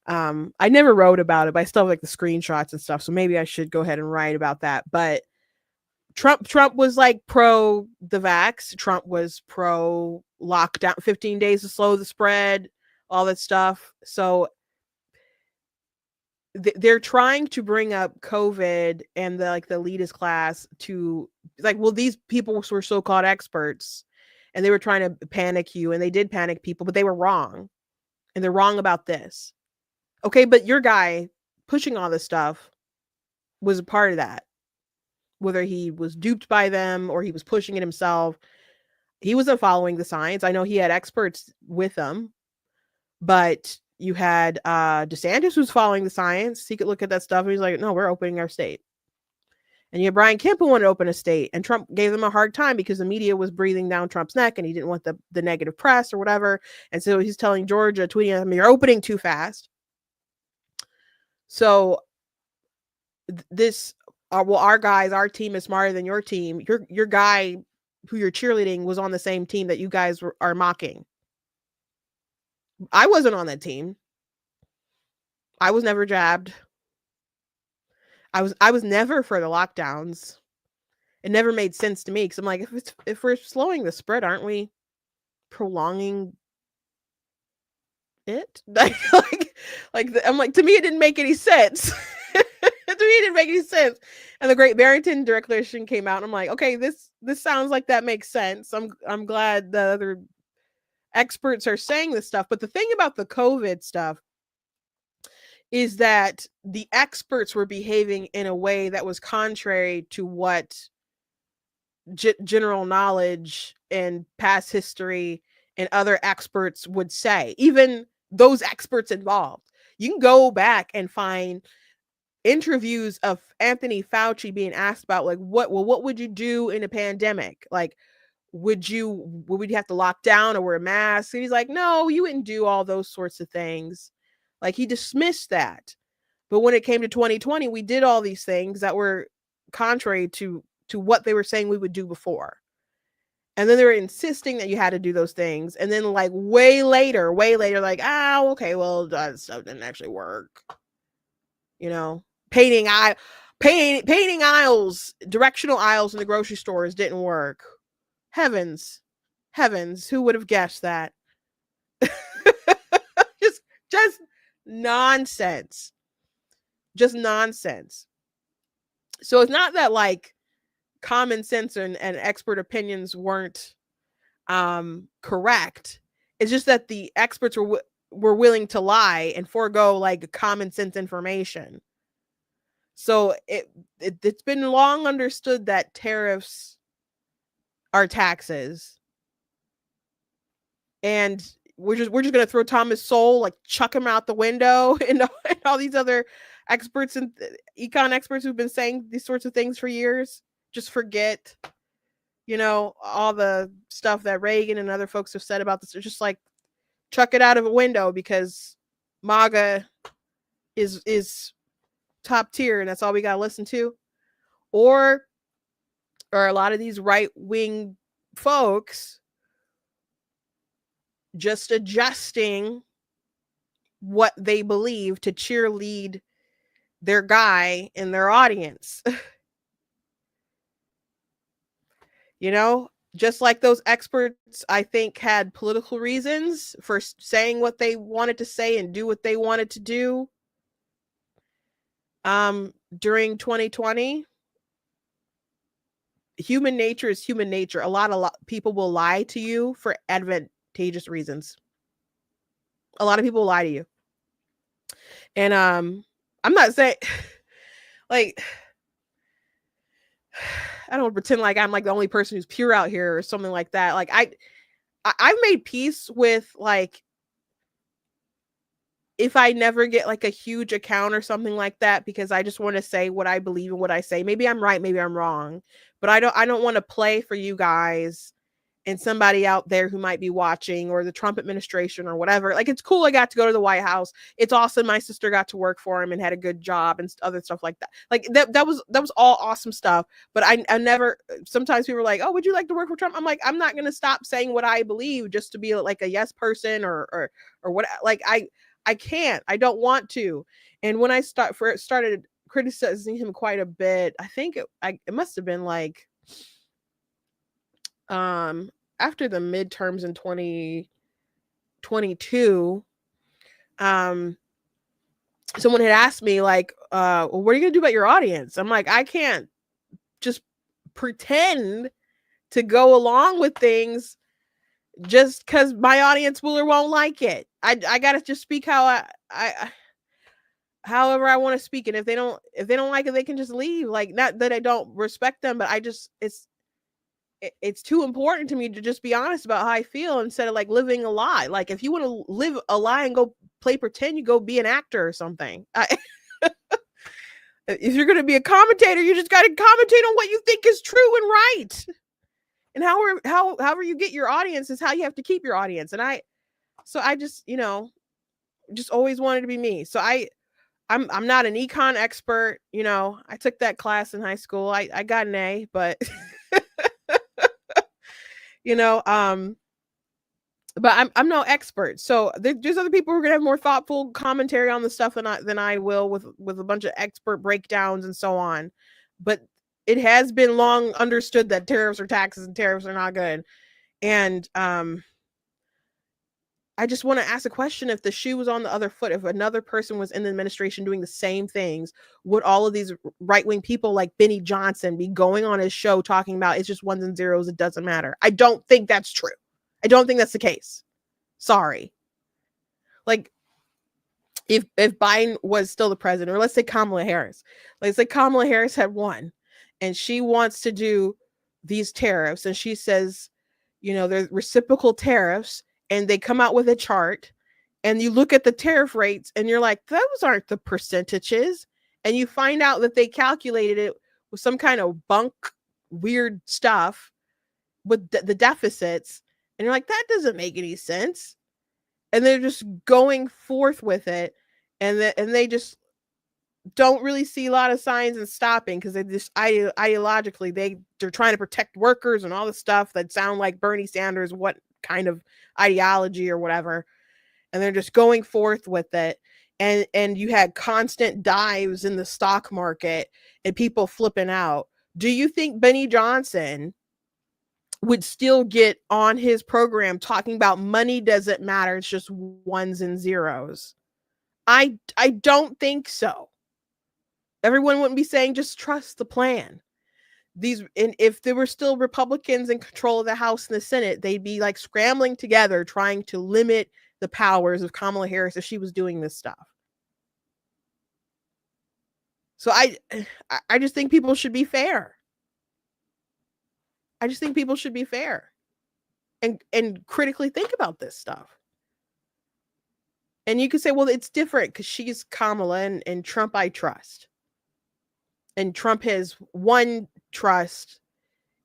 I never wrote about it, but I still have like the screenshots and stuff. So maybe I should go ahead and write about that. But Trump was like pro the vax. Trump was pro lockdown, 15 days to slow the spread, all that stuff. So they're trying to bring up COVID and the elitist class to like, well, these people were so-called experts and they were trying to panic you, and they did panic people, but they were wrong. And they're wrong about this. Okay, but your guy pushing all this stuff was a part of that. Whether he was duped by them or he was pushing it himself, he wasn't following the science. I know he had experts with him, but you had DeSantis who's following the science. He could look at that stuff and he's like, no, we're opening our state. And you had Brian Kemp who wanted to open a state, and Trump gave them a hard time because the media was breathing down Trump's neck and he didn't want the negative press or whatever. And so he's telling Georgia, tweeting at him, you're opening too fast. So our guys, our team is smarter than your team. Your guy who you're cheerleading was on the same team that you guys are mocking. I wasn't on that team. I was never jabbed. I was never for the lockdowns. It never made sense to me because I'm like, if we're slowing the spread, aren't we prolonging it? I'm like, to me, it didn't make any sense. To me, it didn't make any sense. And the Great Barrington Declaration came out, and I'm like, okay, this sounds like that makes sense. I'm glad the other experts are saying this stuff. But the thing about the COVID stuff is that the experts were behaving in a way that was contrary to what general knowledge and past history and other experts would say. Even those experts involved. You can go back and find interviews of Anthony Fauci being asked about like, what would you do in a pandemic? Like, would you have to lock down or wear a mask? And he's like, no, you wouldn't do all those sorts of things. Like, he dismissed that. But when it came to 2020, we did all these things that were contrary to what they were saying we would do before. And then they were insisting that you had to do those things. And then like way later, like, okay, well, that stuff didn't actually work. Painting aisles, directional aisles in the grocery stores didn't work. Heavens, who would have guessed that? just nonsense. Just nonsense. So it's not that like common sense and expert opinions weren't correct. It's just that the experts were willing to lie and forego like common sense information. So it's been long understood that tariffs are taxes, and we're just gonna throw Thomas Sowell, like chuck him out the window, and all these other experts and econ experts who've been saying these sorts of things for years. Just forget, all the stuff that Reagan and other folks have said about this. It's just like chuck it out of a window because MAGA is top tier and that's all we got to listen to. Or a lot of these right-wing folks just adjusting what they believe to cheerlead their guy in their audience. Just like those experts, I think, had political reasons for saying what they wanted to say and do what they wanted to do during 2020. Human nature is human nature. A lot of people will lie to you for advantageous reasons. A lot of people lie to you. And I'm not saying like I don't pretend like I'm like the only person who's pure out here or something like that. Like I've made peace with like if I never get like a huge account or something like that, because I just want to say what I believe and what I say. Maybe I'm right, maybe I'm wrong, but I don't want to play for you guys and somebody out there who might be watching, or the Trump administration or whatever. Like, it's cool I got to go to the White House. It's awesome my sister got to work for him and had a good job and other stuff like that. Like that was all awesome stuff. But I never, sometimes people are like, oh, would you like to work for Trump? I'm like, I'm not going to stop saying what I believe just to be like a yes person or what. Like I can't, I don't want to. And when I started criticizing him quite a bit, I think it must have been like, after the midterms in 2022, someone had asked me like, well, what are you gonna do about your audience? I'm like, I can't just pretend to go along with things just because my audience will or won't like it. I gotta just speak how I however I want to speak, and if they don't like it, they can just leave. Like, not that I don't respect them, but I just it's too important to me to just be honest about how I feel instead of like living a lie. Like, if you want to live a lie and go play pretend, you go be an actor or something. If you're going to be a commentator, you just got to commentate on what you think is true and right. And however you get your audience is how you have to keep your audience. And I just, just always wanted to be me. So I'm not an econ expert. I took that class in high school. I got an A, but but I'm no expert. So there's other people who are gonna have more thoughtful commentary on the stuff than I will, with a bunch of expert breakdowns and so on. But it has been long understood that tariffs are taxes and tariffs are not good. And I just want to ask a question. If the shoe was on the other foot, if another person was in the administration doing the same things, would all of these right-wing people like Benny Johnson be going on his show talking about it's just ones and zeros, it doesn't matter? I don't think that's true. I don't think that's the case. Sorry. Like, if Biden was still the president, or let's say Kamala Harris, had won and she wants to do these tariffs, and she says, there's reciprocal tariffs, and they come out with a chart, and you look at the tariff rates and you're like, those aren't the percentages. And you find out that they calculated it with some kind of bunk, weird stuff with the deficits. And you're like, that doesn't make any sense. And they're just going forth with it. And they just don't really see a lot of signs and stopping, because they just ideologically, they're trying to protect workers and all the stuff that sound like Bernie Sanders, what kind of ideology or whatever. And they're just going forth with it. And you had constant dives in the stock market and people flipping out. Do you think Benny Johnson would still get on his program talking about money doesn't matter, it's just ones and zeros? I don't think so. Everyone wouldn't be saying just trust the plan. and if there were still Republicans in control of the House and the Senate, they'd be like scrambling together trying to limit the powers of Kamala Harris if she was doing this stuff. So I just think people should be fair. I just think people should be fair and critically think about this stuff. And you could say, well, it's different because she's Kamala and Trump I trust. And Trump has one trust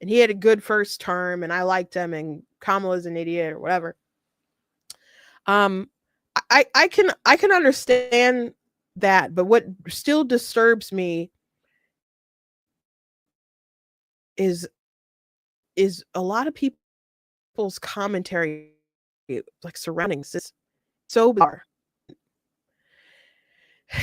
and he had a good first term and I liked him and Kamala's an idiot or whatever. I can understand that, but what still disturbs me is a lot of people's commentary like surrounding this so bizarre.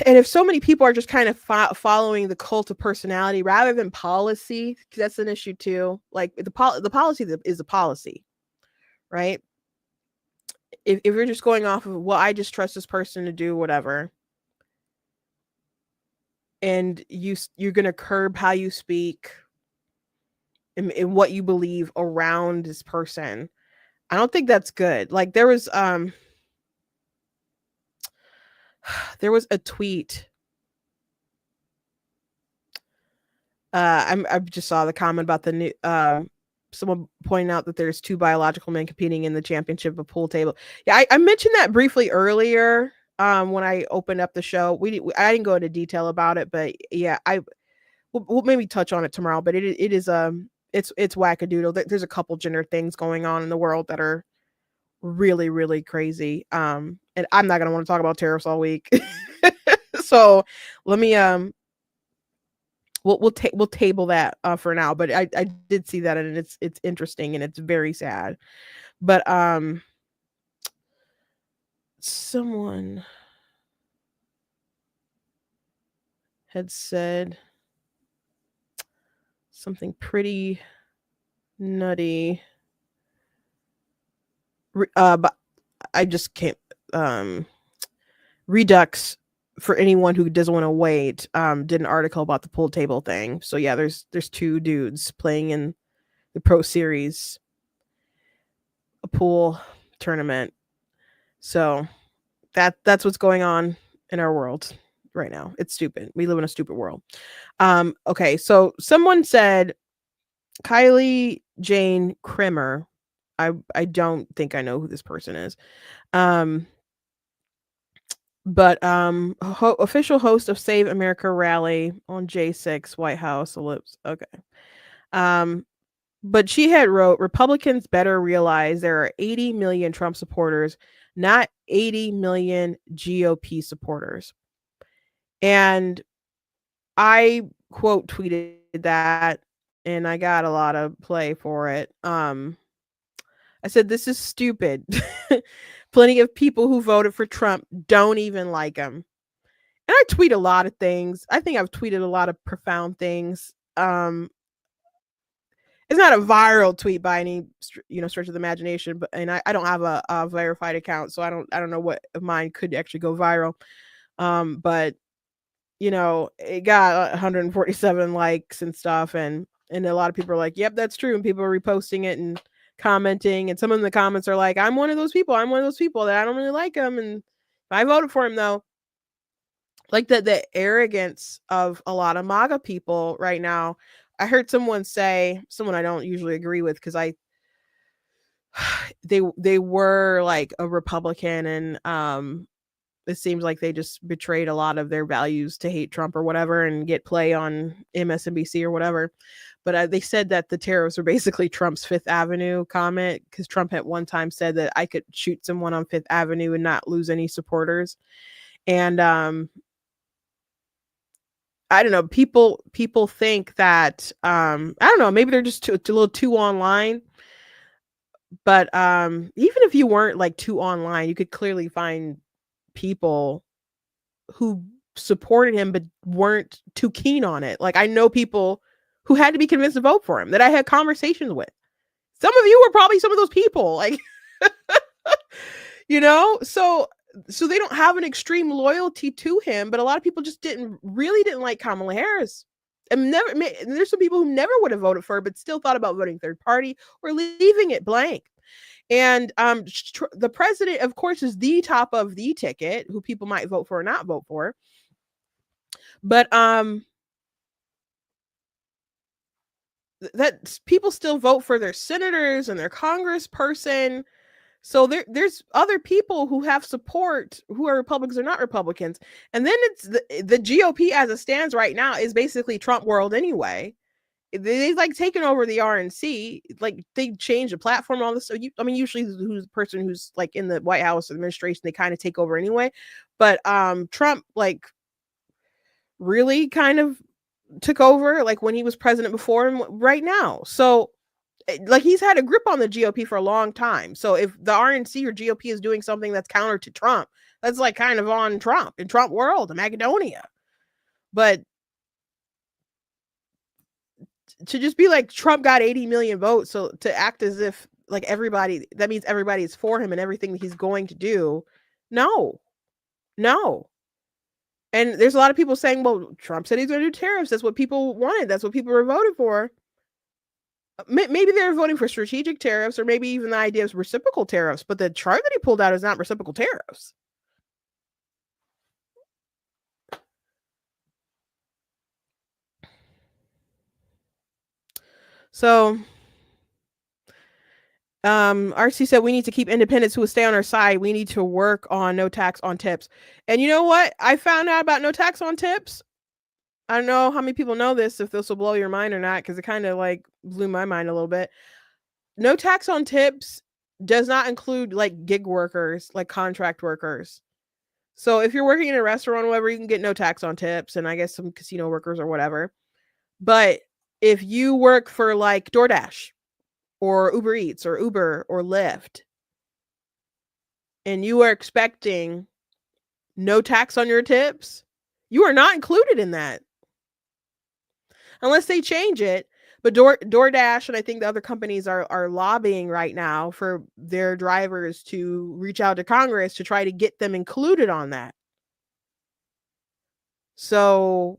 And if so many people are just kind of following the cult of personality rather than policy, because that's an issue too. Like the policy is a policy, right? If you're just going off of, well, I just trust this person to do whatever, and you're going to curb how you speak and what you believe around this person, I don't think that's good. Like there was a tweet. I just saw the comment about the new someone pointing out that there's 2 biological men competing in the championship of pool table. Yeah, I mentioned that briefly earlier when I opened up the show. I didn't go into detail about it, but yeah, we'll maybe touch on it tomorrow. But it is it's wackadoodle. There's a couple gender things going on in the world that are really, really crazy. And I'm not gonna want to talk about tariffs all week. So let me we'll table that for now. But I did see that and it's interesting and it's very sad. But someone had said something pretty nutty. But I just can't. Redux, for anyone who doesn't want to wait, did an article about the pool table thing. So yeah, there's 2 dudes playing in the Pro Series, a pool tournament. So that's what's going on in our world right now. It's stupid. We live in a stupid world. Okay, so someone said Kylie Jane Krimmer. I don't think I know who this person is. But official host of Save America rally on J6 White House ellipse. Okay. But she had wrote, Republicans better realize there are 80 million Trump supporters, not 80 million GOP supporters. And I quote tweeted that and I got a lot of play for it. I said, this is stupid. Plenty of people who voted for Trump don't even like him. And I tweet a lot of things. I think I've tweeted a lot of profound things. It's not a viral tweet by any stretch of the imagination, but I don't have a verified account, so I don't know what of mine could actually go viral. But it got 147 likes and stuff, and a lot of people are like, yep, that's true, and people are reposting it and commenting, and some of the comments are like, I'm one of those people that I don't really like him, and I voted for him though. Like the arrogance of a lot of MAGA people right now. I heard someone I don't usually agree with, because they were like a Republican, and it seems like they just betrayed a lot of their values to hate Trump or whatever and get play on MSNBC or whatever. But they said that the tariffs were basically Trump's Fifth Avenue comment, because Trump at one time said that I could shoot someone on Fifth Avenue and not lose any supporters. And I don't know, people think that I don't know, maybe they're just a little too online. But even if you weren't like too online, you could clearly find people who supported him but weren't too keen on it. Like I know people who had to be convinced to vote for him that I had conversations with. Some of you were probably some of those people, like so they don't have an extreme loyalty to him, but a lot of people just didn't like Kamala Harris. and there's some people who never would have voted for her, but still thought about voting third party or leaving it blank. And the president, of course, is the top of the ticket, who people might vote for or not vote for. But that people still vote for their senators and their congressperson. So there's other people who have support, who are Republicans or not Republicans. And then it's the GOP as it stands right now is basically Trump world anyway. They've like taken over the RNC, like they changed the platform, all this. So usually who's the person who's like in the White House administration, they kind of take over anyway. But Trump like really kind of took over like when he was president before and right now. So like he's had a grip on the GOP for a long time. So if the RNC or GOP is doing something that's counter to Trump, that's like kind of on Trump, in Trump world, in Macedonia. But to just be like Trump got 80 million votes, so to act as if like everybody, that means everybody is for him and everything that he's going to do. No. And there's a lot of people saying, well, Trump said he's going to do tariffs. That's what people wanted. That's what people were voting for. Maybe they're voting for strategic tariffs, or maybe even the idea of reciprocal tariffs. But the chart that he pulled out is not reciprocal tariffs. So RC said we need to keep independents who will stay on our side. We need to work on no tax on tips. And you know what? I found out about no tax on tips. I don't know how many people know this, if this will blow your mind or not, because it kind of like blew my mind a little bit. No tax on tips does not include like gig workers, like contract workers. So if you're working in a restaurant or whatever, you can get no tax on tips, and I guess some casino workers or whatever. But if you work for like DoorDash or Uber Eats or Uber or Lyft, and you are expecting no tax on your tips, you are not included in that. Unless they change it. But DoorDash and I think the other companies are lobbying right now for their drivers to reach out to Congress to try to get them included on that. So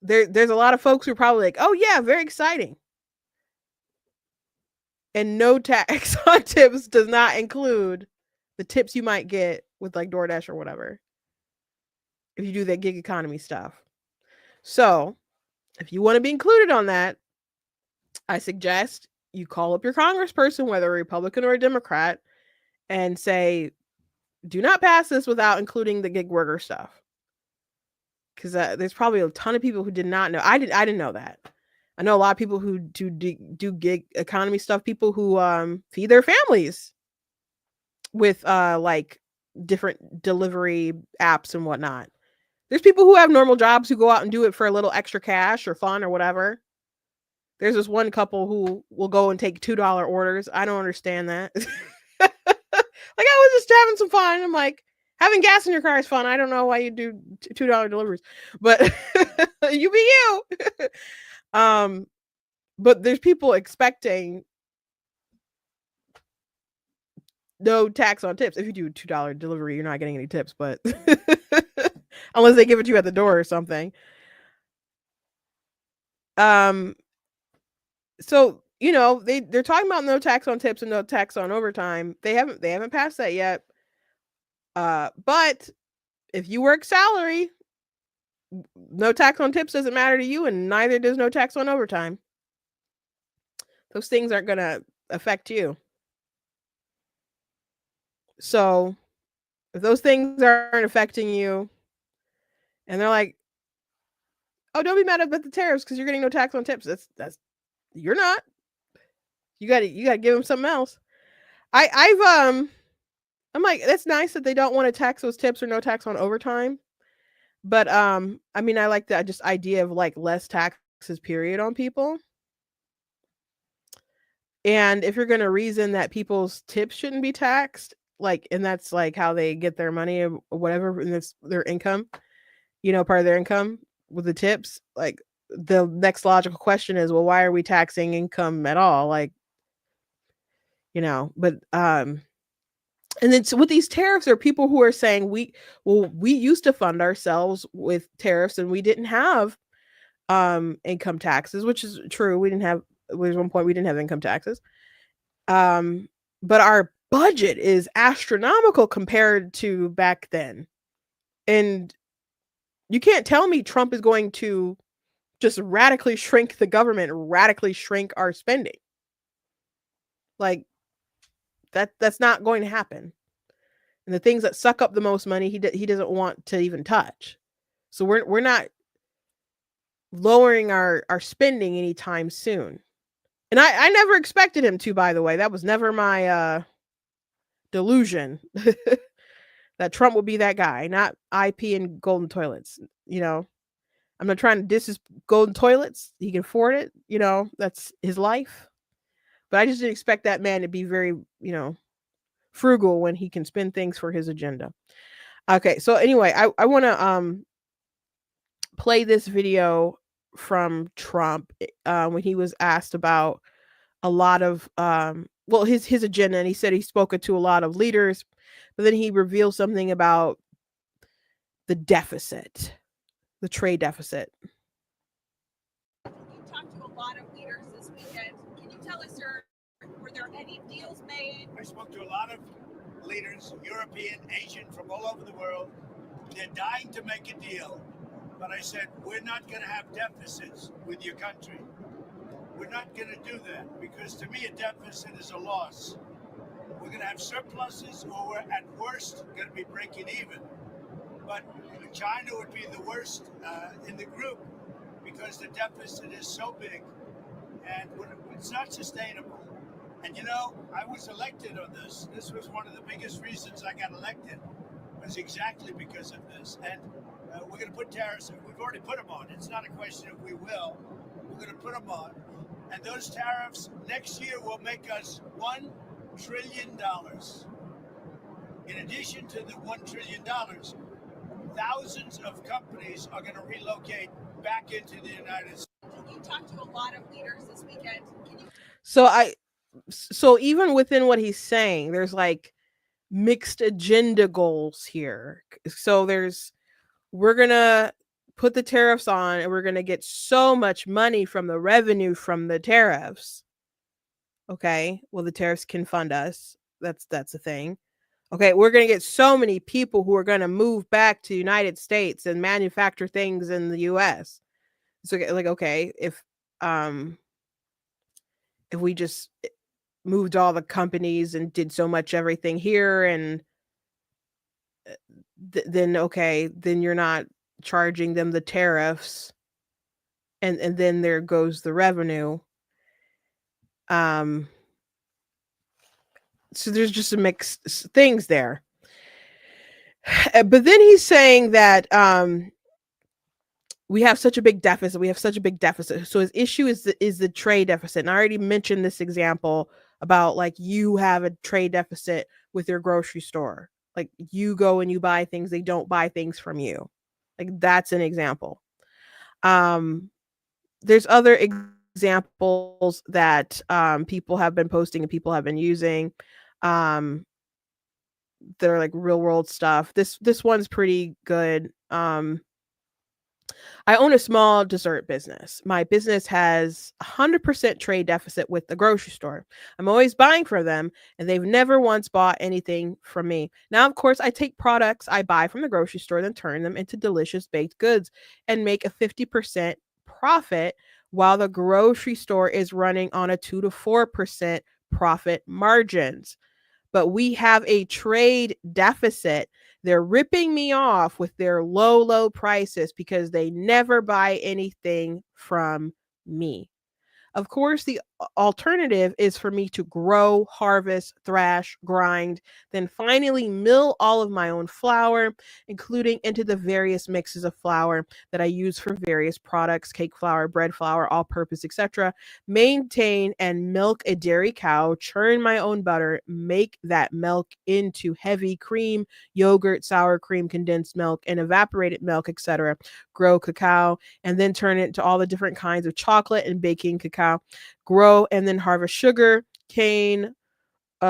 there's a lot of folks who are probably like, oh yeah, very exciting. And no tax on tips does not include the tips you might get with like DoorDash or whatever, if you do that gig economy stuff. So if you want to be included on that, I suggest you call up your congressperson, whether a Republican or a Democrat, and say, do not pass this without including the gig worker stuff. Because there's probably a ton of people who did not know. I didn't know that. I know a lot of people who do gig economy stuff, people who feed their families with like different delivery apps and whatnot. There's people who have normal jobs who go out and do it for a little extra cash or fun or whatever. There's this one couple who will go and take $2 orders. I don't understand that. Like, I was just having some fun. I'm like, having gas in your car is fun. I don't know why you do $2 deliveries, but you be you. But there's people expecting no tax on tips. If you do $2 delivery, you're not getting any tips, but unless they give it to you at the door or something. So, you know, they're talking about no tax on tips and no tax on overtime. They haven't passed that yet. But if you work salary, no tax on tips doesn't matter to you, and neither does no tax on overtime. Those things aren't going to affect you. So if those things aren't affecting you, and they're like, oh, don't be mad about the tariffs because you're getting no tax on tips. That's you're not. You gotta give them something else. I'm like, that's nice that they don't want to tax those tips or no tax on overtime. But I mean, I like that just idea of like less taxes period on people. And if you're going to reason that people's tips shouldn't be taxed, like, and that's like how they get their money or whatever, and that's their income, you know, part of their income with the tips, like the next logical question is, well, why are we taxing income at all? Like, you know, but and then so with these tariffs, there are people who are saying we used to fund ourselves with tariffs and we didn't have income taxes, which is true. There was one point we didn't have income taxes. But our budget is astronomical compared to back then. And you can't tell me Trump is going to just radically shrink the government, radically shrink our spending. Like that's not going to happen. And the things that suck up the most money, he doesn't want to even touch. So we're not lowering our spending anytime soon. And I never expected him to, by the way. That was never my delusion that Trump would be that guy, not IP and golden toilets. You know, I'm not trying to diss his golden toilets. He can afford it. You know, that's his life. But I just didn't expect that man to be very, frugal when he can spend things for his agenda. Okay, so anyway, I want to play this video from Trump when he was asked about a lot of his agenda, and he said he spoke to a lot of leaders, but then he revealed something about the deficit, the trade deficit. You talked to a lot of leaders this weekend. Can you tell us, sir, were there any deals made? I spoke to a lot of leaders, European, Asian, from all over the world. They're dying to make a deal. But I said, we're not going to have deficits with your country. We're not going to do that, because to me, a deficit is a loss. We're going to have surpluses, or we're at worst going to be breaking even. But China would be the worst in the group, because the deficit is so big and it's not sustainable. And I was elected on this. This was one of the biggest reasons I got elected, was exactly because of this. And we're going to put tariffs, we've already put them on. It's not a question of we will. We're going to put them on. And those tariffs next year will make us $1 trillion. In addition to the $1 trillion, thousands of companies are going to relocate back into the United States. You talked to a lot of leaders this weekend. So even within what he's saying, there's like mixed agenda goals here. So we're going to put the tariffs on and we're going to get so much money from the revenue from the tariffs. Okay. Well, the tariffs can fund us. That's a thing. Okay. We're going to get so many people who are going to move back to the United States and manufacture things in the US. So like, okay, if we just moved all the companies and did so much everything here, and then you're not charging them the tariffs, and then there goes the revenue. So there's just some mixed things there. But then he's saying that we have such a big deficit. So his issue is the trade deficit. And I already mentioned this example about like you have a trade deficit with your grocery store. Like you go and you buy things, they don't buy things from you. Like that's an example. There's other examples that people have been posting and people have been using. They're like real world stuff. This one's pretty good. I own a small dessert business. My business has 100% trade deficit with the grocery store. I'm always buying from them, and they've never once bought anything from me. Now, of course, I take products I buy from the grocery store, then turn them into delicious baked goods and make a 50% profit, while the grocery store is running on a 2 to 4% profit margins. But we have a trade deficit. They're ripping me off with their low prices because they never buy anything from me. Of course, the alternative is for me to grow, harvest, thrash, grind, then finally mill all of my own flour, including into the various mixes of flour that I use for various products, cake flour, bread flour, all-purpose, etc. Maintain and milk a dairy cow, churn my own butter, make that milk into heavy cream, yogurt, sour cream, condensed milk, and evaporated milk, etc. Grow cacao, and then turn it into all the different kinds of chocolate and baking cacao. Grow and then harvest sugar, cane,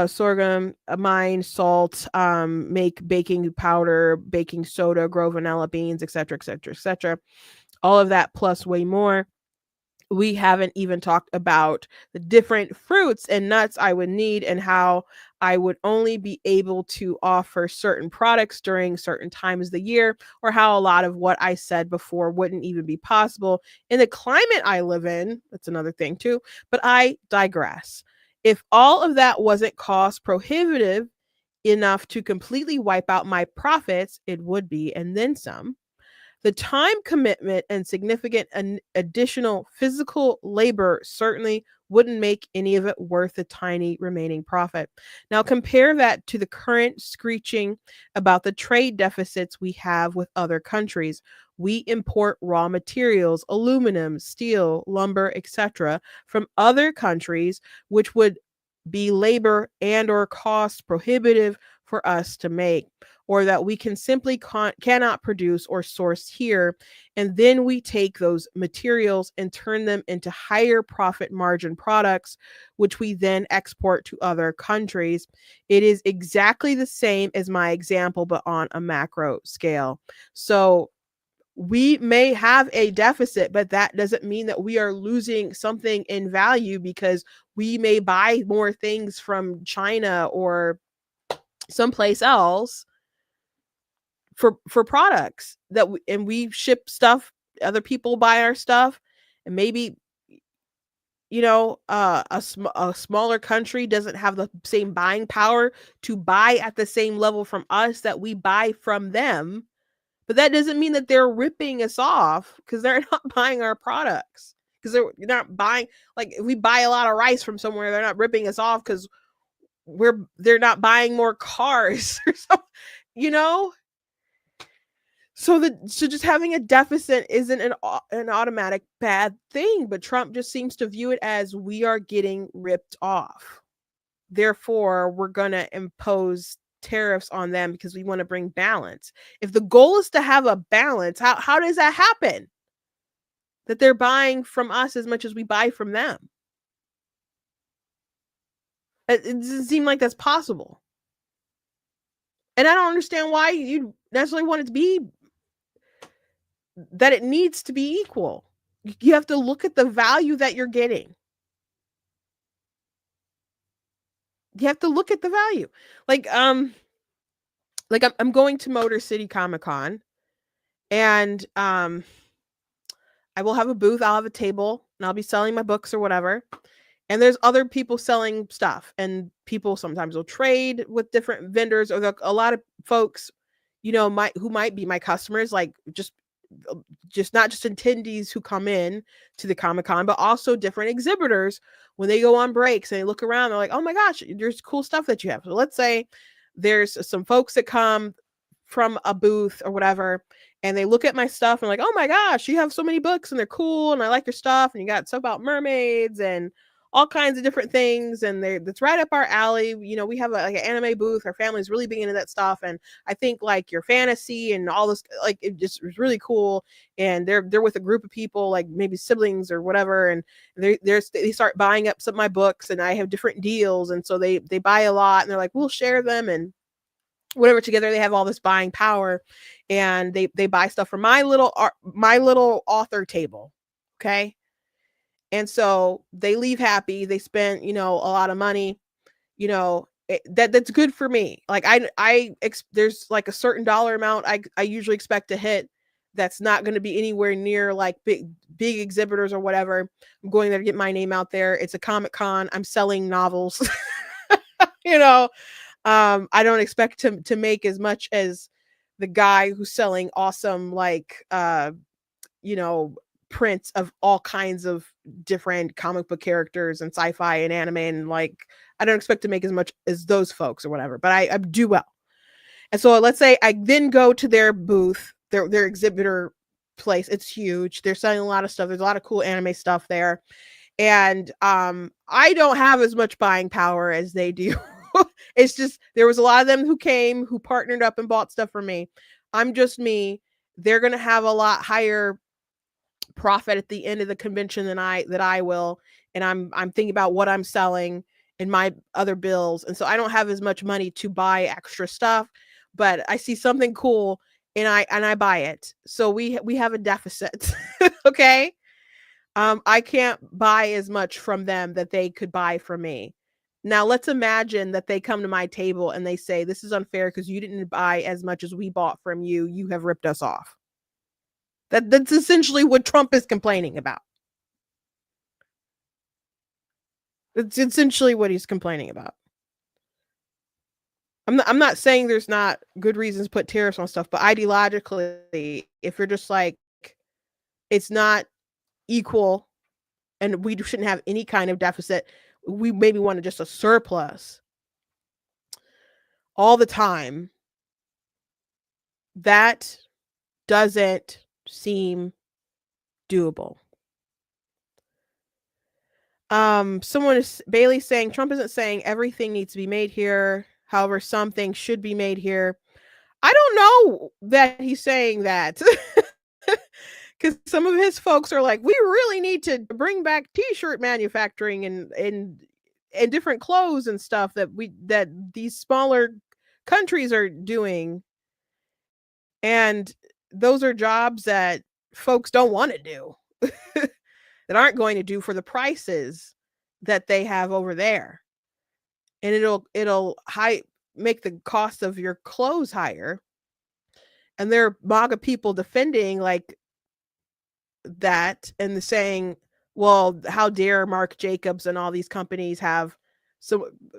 sorghum, mine, salt, make baking powder, baking soda, grow vanilla beans, etc., etc., etc. All of that plus way more. We haven't even talked about the different fruits and nuts I would need and how I would only be able to offer certain products during certain times of the year, or how a lot of what I said before wouldn't even be possible in the climate I live in. That's another thing too, but I digress. If all of that wasn't cost prohibitive enough to completely wipe out my profits, it would be, and then some. The time commitment and significant additional physical labor certainly wouldn't make any of it worth the tiny remaining profit. Now, compare that to the current screeching about the trade deficits we have with other countries. We import raw materials, aluminum, steel, lumber, etc., from other countries, which would be labor and or cost prohibitive for us to make, or that we can simply cannot produce or source here. And then we take those materials and turn them into higher profit margin products, which we then export to other countries. It is exactly the same as my example, but on a macro scale. So we may have a deficit, but that doesn't mean that we are losing something in value, because we may buy more things from China or someplace else for products that we ship stuff, other people buy our stuff, and maybe a smaller country doesn't have the same buying power to buy at the same level from us that we buy from them. But that doesn't mean that they're ripping us off, because they're not buying our products. Because they're not buying, like, if we buy a lot of rice from somewhere, they're not ripping us off because they're not buying more cars or something, you know? So just having a deficit isn't an automatic bad thing, but Trump just seems to view it as we are getting ripped off. Therefore, we're going to impose tariffs on them because we want to bring balance. If the goal is to have a balance, how does that happen? That they're buying from us as much as we buy from them. It doesn't seem like that's possible. And I don't understand why you necessarily want it to be that it needs to be equal. You have to look at the value that you're getting. You have to look at the value. Like I'm going to Motor City Comic Con, and I will have a booth, I'll have a table, and I'll be selling my books or whatever. And there's other people selling stuff, and people sometimes will trade with different vendors, or a lot of folks, who might be my customers, like just not just attendees who come in to the Comic-Con, but also different exhibitors. When they go on breaks and they look around, they're like, oh my gosh, there's cool stuff that you have. So let's say there's some folks that come from a booth or whatever, and they look at my stuff and like, oh my gosh, you have so many books and they're cool and I like your stuff, and you got stuff about mermaids and all kinds of different things, and that's right up our alley. We have like an anime booth. Our family's really big into that stuff, and I think like your fantasy and all this, like, it just was really cool. And they're with a group of people, like maybe siblings or whatever, and they start buying up some of my books, and I have different deals, and so they buy a lot, and they're like, we'll share them and whatever. Together they have all this buying power, and they buy stuff from my little author table. Okay. And so they leave happy. They spent, a lot of money, that's good for me. Like there's like a certain dollar amount I usually expect to hit. That's not going to be anywhere near like big exhibitors or whatever. I'm going there to get my name out there. It's a Comic-Con. I'm selling novels. I don't expect to make as much as the guy who's selling awesome, like, prints of all kinds of different comic book characters and sci-fi and anime, and like, I don't expect to make as much as those folks or whatever, but I do well. And so let's say I then go to their booth, their exhibitor place. It's huge. They're selling a lot of stuff. There's a lot of cool anime stuff there. And I don't have as much buying power as they do. It's just, there was a lot of them who came, who partnered up and bought stuff from me. I'm just me. They're going to have a lot higher profit at the end of the convention than I will. And I'm thinking about what I'm selling in my other bills. And so I don't have as much money to buy extra stuff, but I see something cool and I buy it. So we have a deficit. Okay? I can't buy as much from them that they could buy from me. Now let's imagine that they come to my table and they say, "This is unfair because you didn't buy as much as we bought from you. You have ripped us off." That's essentially what Trump is complaining about. It's essentially what he's complaining about. I'm not saying there's not good reasons to put tariffs on stuff, but ideologically, if you're just like, it's not equal and we shouldn't have any kind of deficit, we maybe want just a surplus all the time, that doesn't seem doable. Someone is Bailey saying Trump isn't saying everything needs to be made here. However, some things should be made here. I don't know that he's saying that. Because some of his folks are like, we really need to bring back t-shirt manufacturing and different clothes and stuff that these smaller countries are doing. And those are jobs that folks don't want to do, that aren't going to do for the prices that they have over there. And it'll make the cost of your clothes higher. And there are MAGA people defending like that and saying, well, how dare Mark Jacobs and all these companies have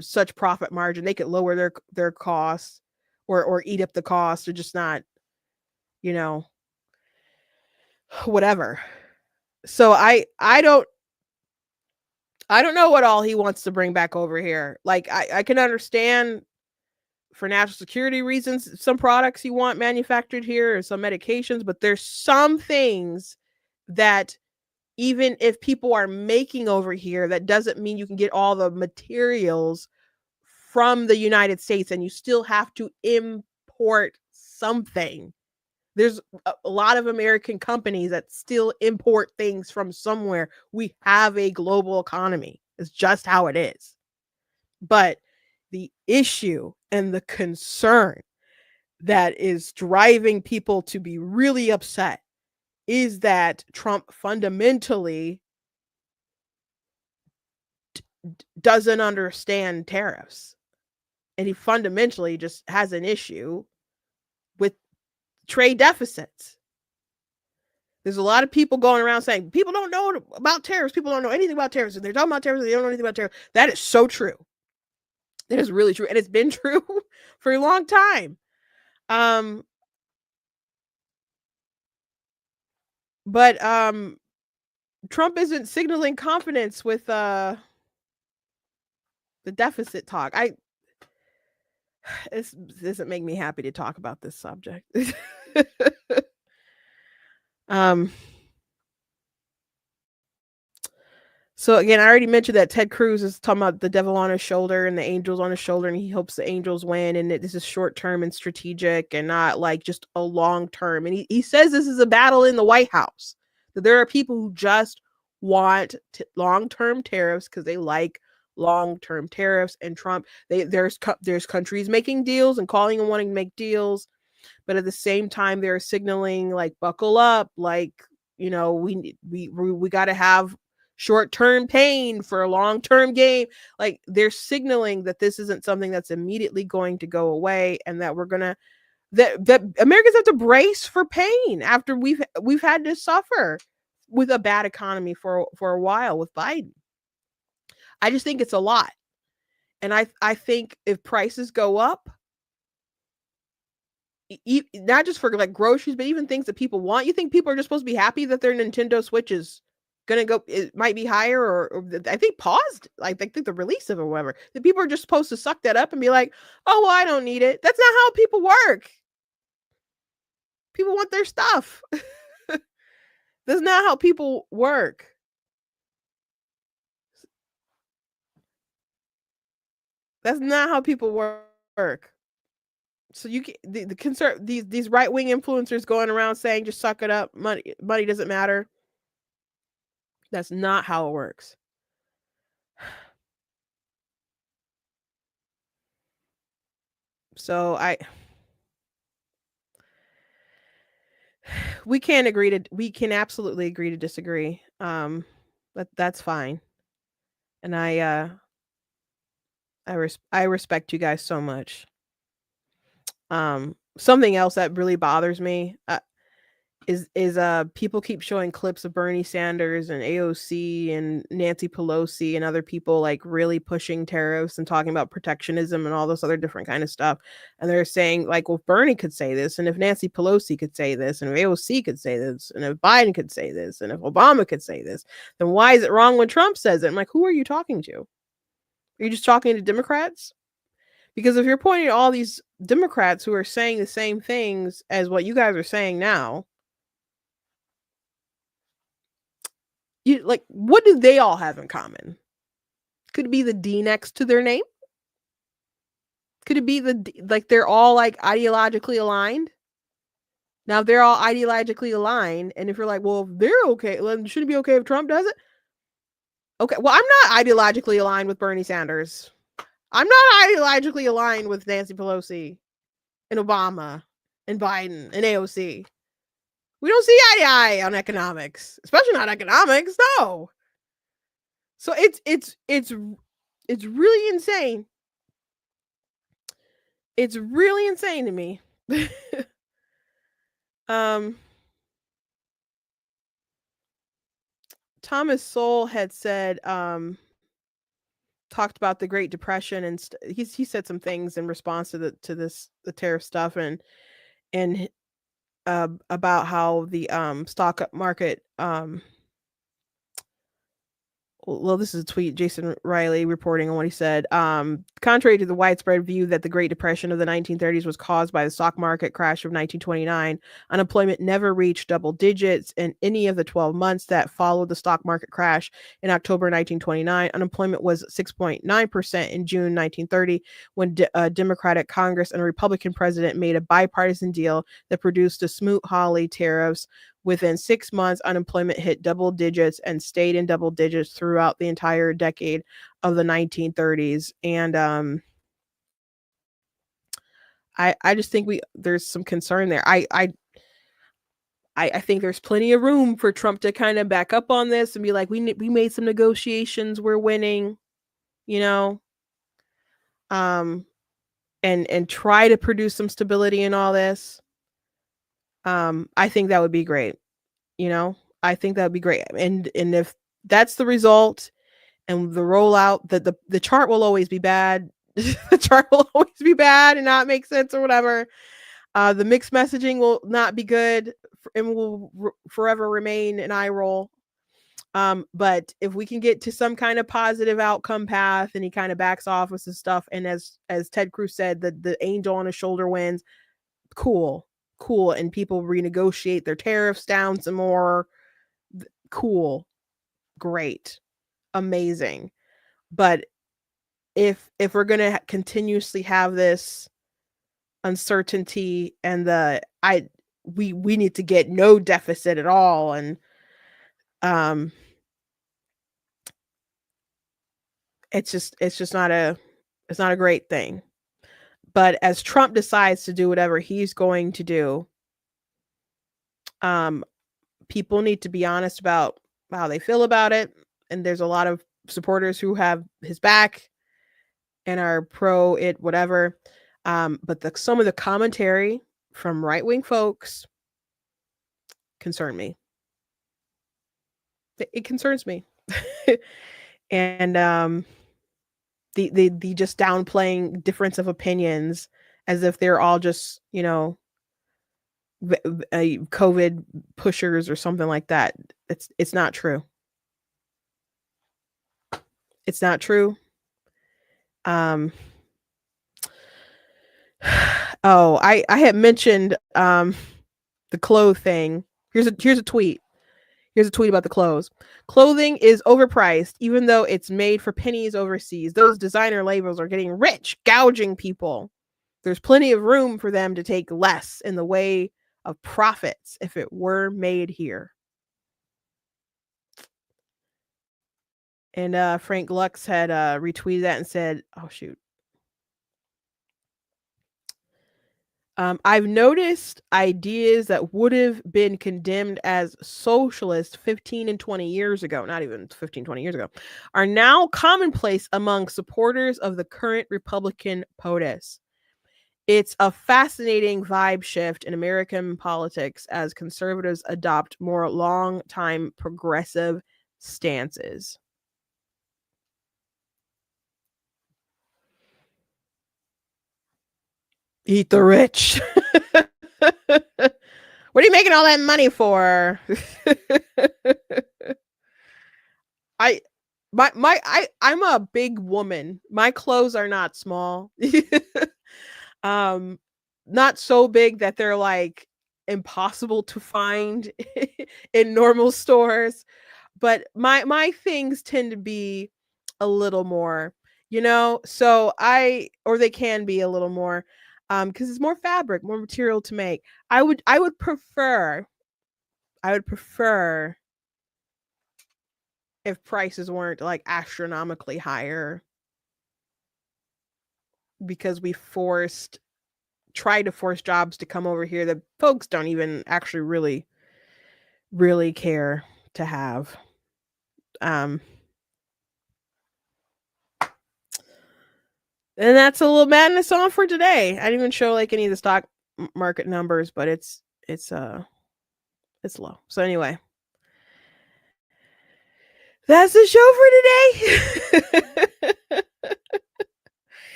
such profit margin? They could lower their costs or eat up the cost or just not, whatever. So I don't know what all he wants to bring back over here. Like I can understand for national security reasons some products you want manufactured here or some medications, but there's some things that even if people are making over here, that doesn't mean you can get all the materials from the United States, and you still have to import something. There's a lot of American companies that still import things from somewhere. We have a global economy. It's just how it is. But the issue and the concern that is driving people to be really upset is that Trump fundamentally doesn't understand tariffs. And he fundamentally just has an issue with trade deficits. There's a lot of people going around saying people don't know about tariffs. People don't know anything about tariffs. And they're talking about tariffs. They don't know anything about tariffs. That is so true. That is really true. And it's been true for a long time. But Trump isn't signaling confidence with the deficit talk. This doesn't make me happy to talk about this subject. So again, I already mentioned that Ted Cruz is talking about the devil on his shoulder and the angels on his shoulder, and he hopes the angels win, and this is short term and strategic and not like just a long term. And he says this is a battle in the White House, that there are people who just want long term tariffs because they like long term tariffs. And Trump, there's countries making deals and calling and wanting to make deals, but at the same time they're signaling like buckle up, like we got to have short-term pain for a long-term gain. Like they're signaling that this isn't something that's immediately going to go away, and that we're gonna that Americans have to brace for pain after we've had to suffer with a bad economy for a while with Biden. I just think it's a lot. And I think if prices go up, not just for like groceries, but even things that people want, you think people are just supposed to be happy that their Nintendo Switch is gonna go, it might be higher or I think paused, like I think the release of it or whatever, that people are just supposed to suck that up and be like, oh well, I don't need it. That's not how people work. People want their stuff. That's not how people work. That's not how people work. So you can these right-wing influencers going around saying just suck it up, money doesn't matter. That's not how it works. So we can absolutely agree to disagree. That's fine. And I respect you guys so much. Something else that really bothers me is people keep showing clips of Bernie Sanders and AOC and Nancy Pelosi and other people like really pushing tariffs and talking about protectionism and all this other different kind of stuff. And they're saying like, well, if Bernie could say this, and if Nancy Pelosi could say this, and if AOC could say this, and if Biden could say this, and if Obama could say this, then why is it wrong when Trump says it? I'm like, who are you talking to? Are you just talking to Democrats? Because if you're pointing to all these Democrats who are saying the same things as what you guys are saying now, what do they all have in common? Could it be the D next to their name? Could it be they're all like ideologically aligned? Now, if they're all ideologically aligned, and if you're like, well, if they're okay, then should it be okay if Trump does it? Okay, well, I'm not ideologically aligned with Bernie Sanders. I'm not ideologically aligned with Nancy Pelosi and Obama and Biden and AOC. We don't see eye to eye on economics, especially not economics. No. So it's really insane. It's really insane to me. Thomas Sowell had said, talked about the Great Depression, and he said some things in response to the tariff stuff, and about how the stock market well, this is a tweet, Jason Riley reporting on what he said. Contrary to the widespread view that the Great Depression of the 1930s was caused by the stock market crash of 1929, unemployment never reached double digits in any of the 12 months that followed the stock market crash in October 1929. Unemployment was 6.9% in June 1930 when a Democratic Congress and a Republican president made a bipartisan deal that produced the Smoot-Hawley tariffs. Within 6 months, unemployment hit double digits and stayed in double digits throughout the entire decade of the 1930s. And I just think there's some concern there. I think there's plenty of room for Trump to kind of back up on this and be like, we made some negotiations, we're winning, and try to produce some stability in all this. I think that would be great. I think that would be great. And if that's the result and the rollout, the chart will always be bad. The chart will always be bad and not make sense or whatever. The mixed messaging will not be good and will forever remain an eye roll. But if we can get to some kind of positive outcome path and he kind of backs off with some stuff, and as Ted Cruz said, the angel on his shoulder wins, cool, and people renegotiate their tariffs down some more, cool, great, amazing. But if we're going to continuously have this uncertainty and we need to get no deficit at all, and it's just not a great thing. But as Trump decides to do whatever he's going to do, people need to be honest about how they feel about it. And there's a lot of supporters who have his back and are pro it, whatever. But some of the commentary from right-wing folks concern me. It concerns me. And the just downplaying difference of opinions as if they're all just, COVID pushers or something like that. It's not true. It's not true. Oh, I had mentioned the clothes thing. Here's a tweet. Here's a tweet about the clothes. Clothing is overpriced, even though it's made for pennies overseas. Those designer labels are getting rich, gouging people. There's plenty of room for them to take less in the way of profits if it were made here. And Frank Lux had retweeted that and said, oh, shoot. I've noticed ideas that would have been condemned as socialist 15 and 20 years ago, not even 15, 20 years ago, are now commonplace among supporters of the current Republican POTUS. It's a fascinating vibe shift in American politics as conservatives adopt more long-time progressive stances. Eat the rich. What are you making all that money for? I'm a big woman. My clothes are not small. um Not so big that they're like impossible to find in normal stores, but my things tend to be a little more, so or they can be a little more, because it's more fabric, more material to make. I would prefer if prices weren't like astronomically higher, because we try to force jobs to come over here that folks don't even actually really care to have. Um and that's a little madness on for today. I didn't even show like any of the stock market numbers, but it's low. So anyway, that's the show for today.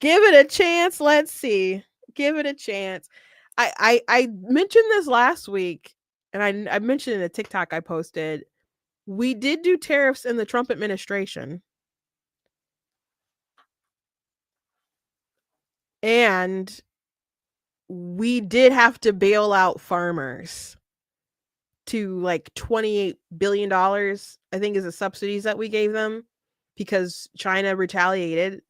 Give it a chance. Let's see. Give it a chance. I mentioned this last week, and I mentioned in a TikTok I posted. We did do tariffs in the Trump administration, and we did have to bail out farmers to like $28 billion, I think, is the subsidies that we gave them, because China retaliated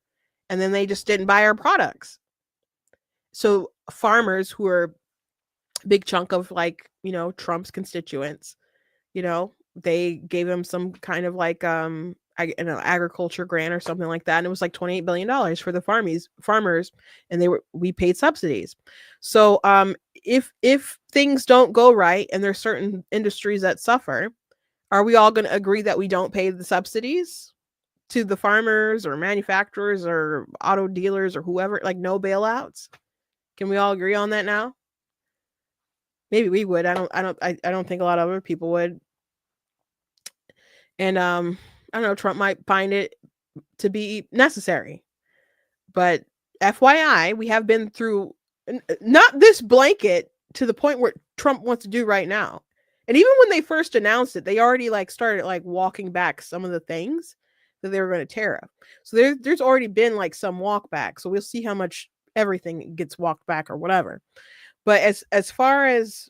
and then they just didn't buy our products. So farmers, who are a big chunk of like, Trump's constituents, they gave them some kind of like an agriculture grant or something like that, and it was like $28 billion for the farmers, and we paid subsidies. So if things don't go right and there's certain industries that suffer, are we all going to agree that we don't pay the subsidies to the farmers or manufacturers or auto dealers or whoever, like no bailouts? Can we all agree on that now? Maybe we would. I don't think a lot of other people would. And I don't know, Trump might find it to be necessary. But FYI, we have been through not this blanket to the point where Trump wants to do right now. And even when they first announced it, they already like started like walking back some of the things that they were going to tariff. So there's already been like some walk back. So we'll see how much everything gets walked back or whatever. But as far as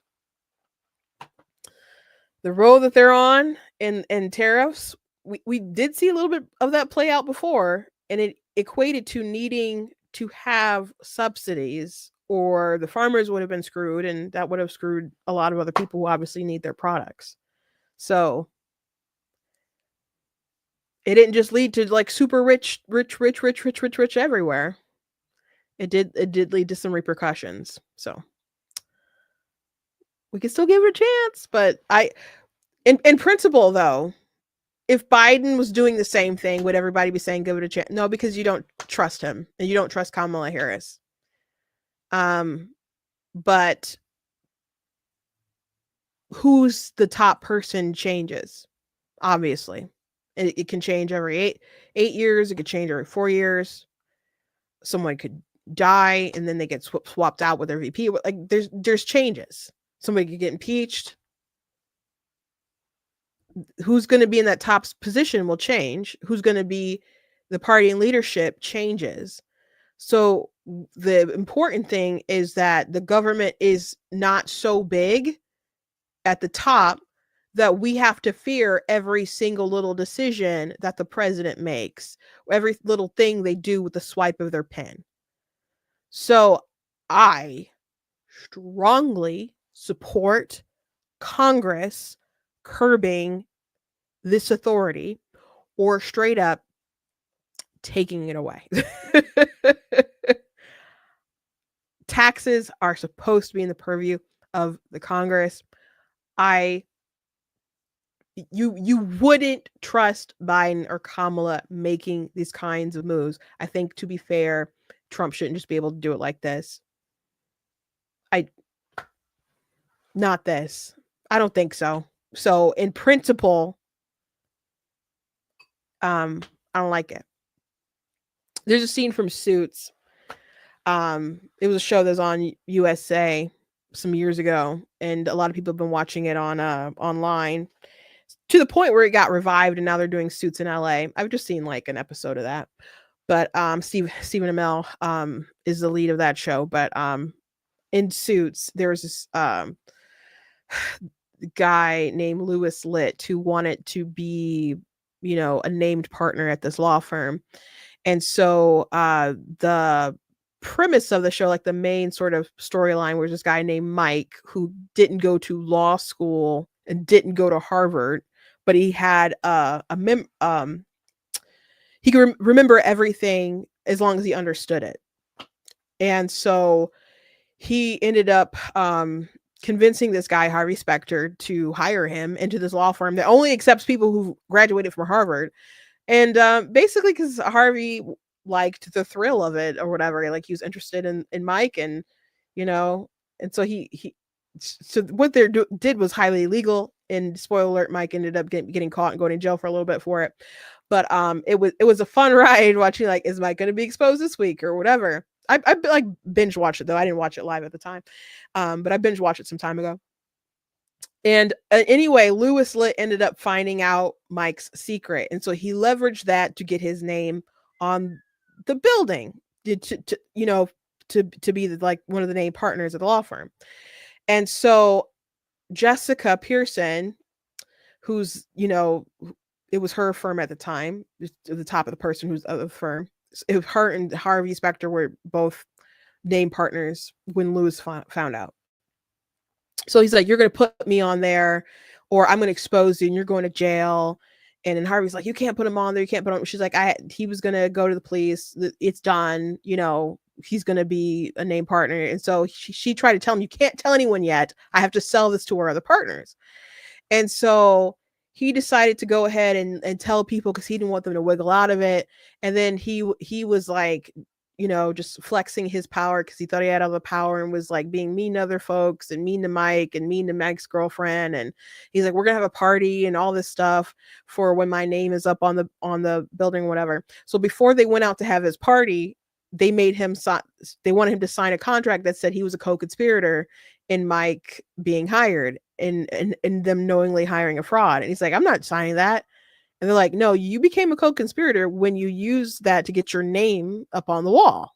the road that they're on in tariffs, we did see a little bit of that play out before, and it equated to needing to have subsidies, or the farmers would have been screwed, and that would have screwed a lot of other people who obviously need their products. So it didn't just lead to like super rich everywhere. It did lead to some repercussions. So we can still give it a chance, but in principle though, if Biden was doing the same thing, would everybody be saying give it a chance? No, because you don't trust him and you don't trust Kamala Harris. But who's the top person changes, obviously. It can change every 8 years. It could change every 4 years. Someone could die and then they get swapped out with their VP. Like there's changes. Somebody could get impeached. Who's going to be in that top position will change. Who's going to be the party in leadership changes. So the important thing is that the government is not so big at the top that we have to fear every single little decision that the president makes, every little thing they do with the swipe of their pen. So I strongly support Congress curbing this authority, or straight up taking it away. taxes are supposed to be in the purview of the Congress. You wouldn't trust Biden or Kamala making these kinds of moves. I think, to be fair, Trump shouldn't just be able to do it like this. Not this. I don't think so. So in principle, I don't like it. There's a scene from Suits. It was a show that was on USA some years ago, and a lot of people have been watching it on online, to the point where it got revived, and now they're doing Suits in LA. I've just seen like an episode of that. But Stephen Amell is the lead of that show. But in Suits, there was this guy named Louis Litt who wanted to be, a named partner at this law firm. And so the premise of the show, like the main sort of storyline, was this guy named Mike who didn't go to law school and didn't go to Harvard, but he had he could remember everything as long as he understood it. And so he ended up convincing this guy, Harvey Specter, to hire him into this law firm that only accepts people who graduated from Harvard. And basically because Harvey liked the thrill of it or whatever, like he was interested in Mike, and and so so what they did was highly illegal, and spoiler alert, Mike ended up getting caught and going to jail for a little bit for it. But it was a fun ride watching, like, is Mike going to be exposed this week or whatever. I like binge watched it, though. I didn't watch it live at the time, but I binge watched it some time ago. And anyway, Louis Litt ended up finding out Mike's secret, and so he leveraged that to get his name on the building to be like one of the named partners of the law firm. And so Jessica Pearson, who's it was her firm at the time, at the top of the person who's of the firm. Her and Harvey Specter were both named partners when Louis found out. So he's like, you're going to put me on there, or I'm going to expose you and you're going to jail. And then Harvey's like, you can't put him on there. You can't put him. She's like, he was going to go to the police. It's done. He's going to be a named partner. And so she tried to tell him, you can't tell anyone yet. I have to sell this to our other partners. And so he decided to go ahead and tell people, because he didn't want them to wiggle out of it. And then he was like, just flexing his power because he thought he had all the power, and was like being mean to other folks and mean to Mike and mean to Mike's girlfriend. And he's like, we're gonna have a party and all this stuff for when my name is up on the building, whatever. So before they went out to have his party, they made him they wanted him to sign a contract that said he was a co-conspirator in Mike being hired and them knowingly hiring a fraud. And he's like, I'm not signing that. And they're like, no, you became a co-conspirator when you used that to get your name up on the wall.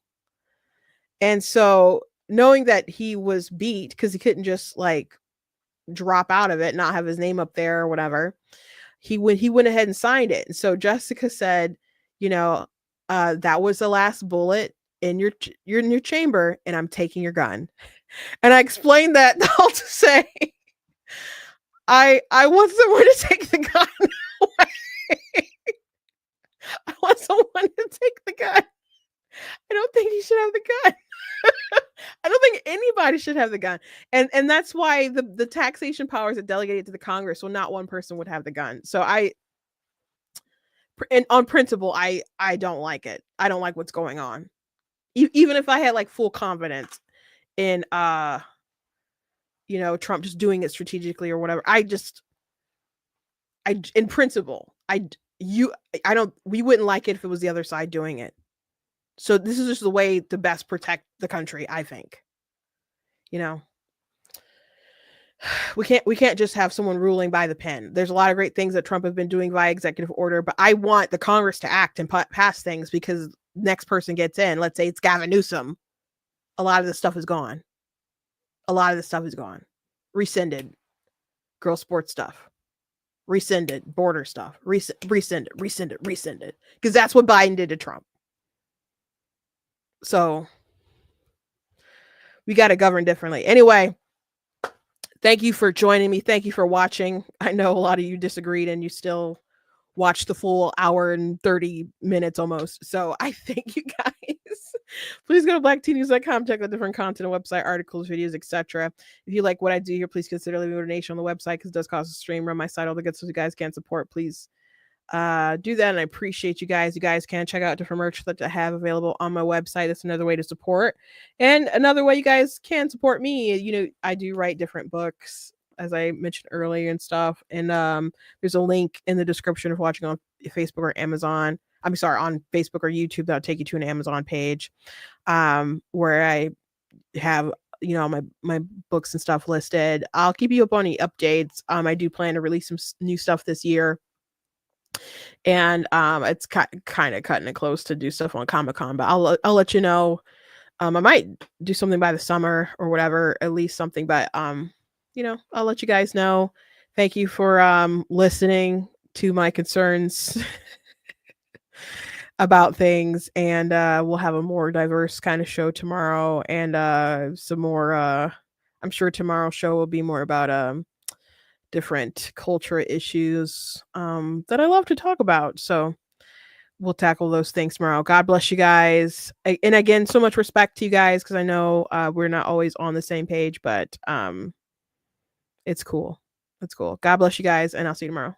And so knowing that he was beat because he couldn't just like drop out of it, not have his name up there or whatever, he went ahead and signed it. And so Jessica said, that was the last bullet in your chamber, and I'm taking your gun. And I explained that all to say, I want someone to take the gun away. I want someone to take the gun. I don't think he should have the gun. I don't think anybody should have the gun. And that's why the taxation powers are delegated to the Congress, so not one person would have the gun. So on principle, I don't like it. I don't like what's going on. Even if I had like full confidence in Trump just doing it strategically or whatever, in principle, we wouldn't like it if it was the other side doing it. So this is just the way to best protect the country, I think. We can't just have someone ruling by the pen. There's a lot of great things that Trump has been doing via executive order, but I want the Congress to act and pass things, because next person gets in. Let's say it's Gavin Newsom. A lot of this stuff is gone. Rescinded. Girl sports stuff. Rescinded. Border stuff. Rescinded. Because that's what Biden did to Trump. So we got to govern differently. Anyway, thank you for joining me. Thank you for watching. I know a lot of you disagreed and you still watched the full hour and 30 minutes almost. So I thank you guys. Please go to blacktnews.com, check out different content, website, articles, videos, etc. If you like what I do here, please consider leaving a donation on the website because it does cost a stream, run my site, all the good stuff you guys can support. Please do that, and I appreciate you guys. You guys can check out different merch that I have available on my website. That's another way to support. And another way you guys can support me, you know, I do write different books, as I mentioned earlier and stuff. And there's a link in the description of watching on Facebook or Amazon. I'm sorry, on Facebook or YouTube that'll take you to an Amazon page where I have, you know, my books and stuff listed. I'll keep you up on any updates. I do plan to release some new stuff this year. And it's kind of cutting it close to do stuff on Comic-Con, but I'll let you know. I might do something by the summer or whatever, at least something, but you know, I'll let you guys know. Thank you for listening to my concerns about things, and we'll have a more diverse kind of show tomorrow, and some more I'm sure tomorrow's show will be more about different culture issues that I love to talk about. So we'll tackle those things tomorrow. God bless you guys. And again, so much respect to you guys, because I know we're not always on the same page, but it's cool. It's cool. God bless you guys, and I'll see you tomorrow.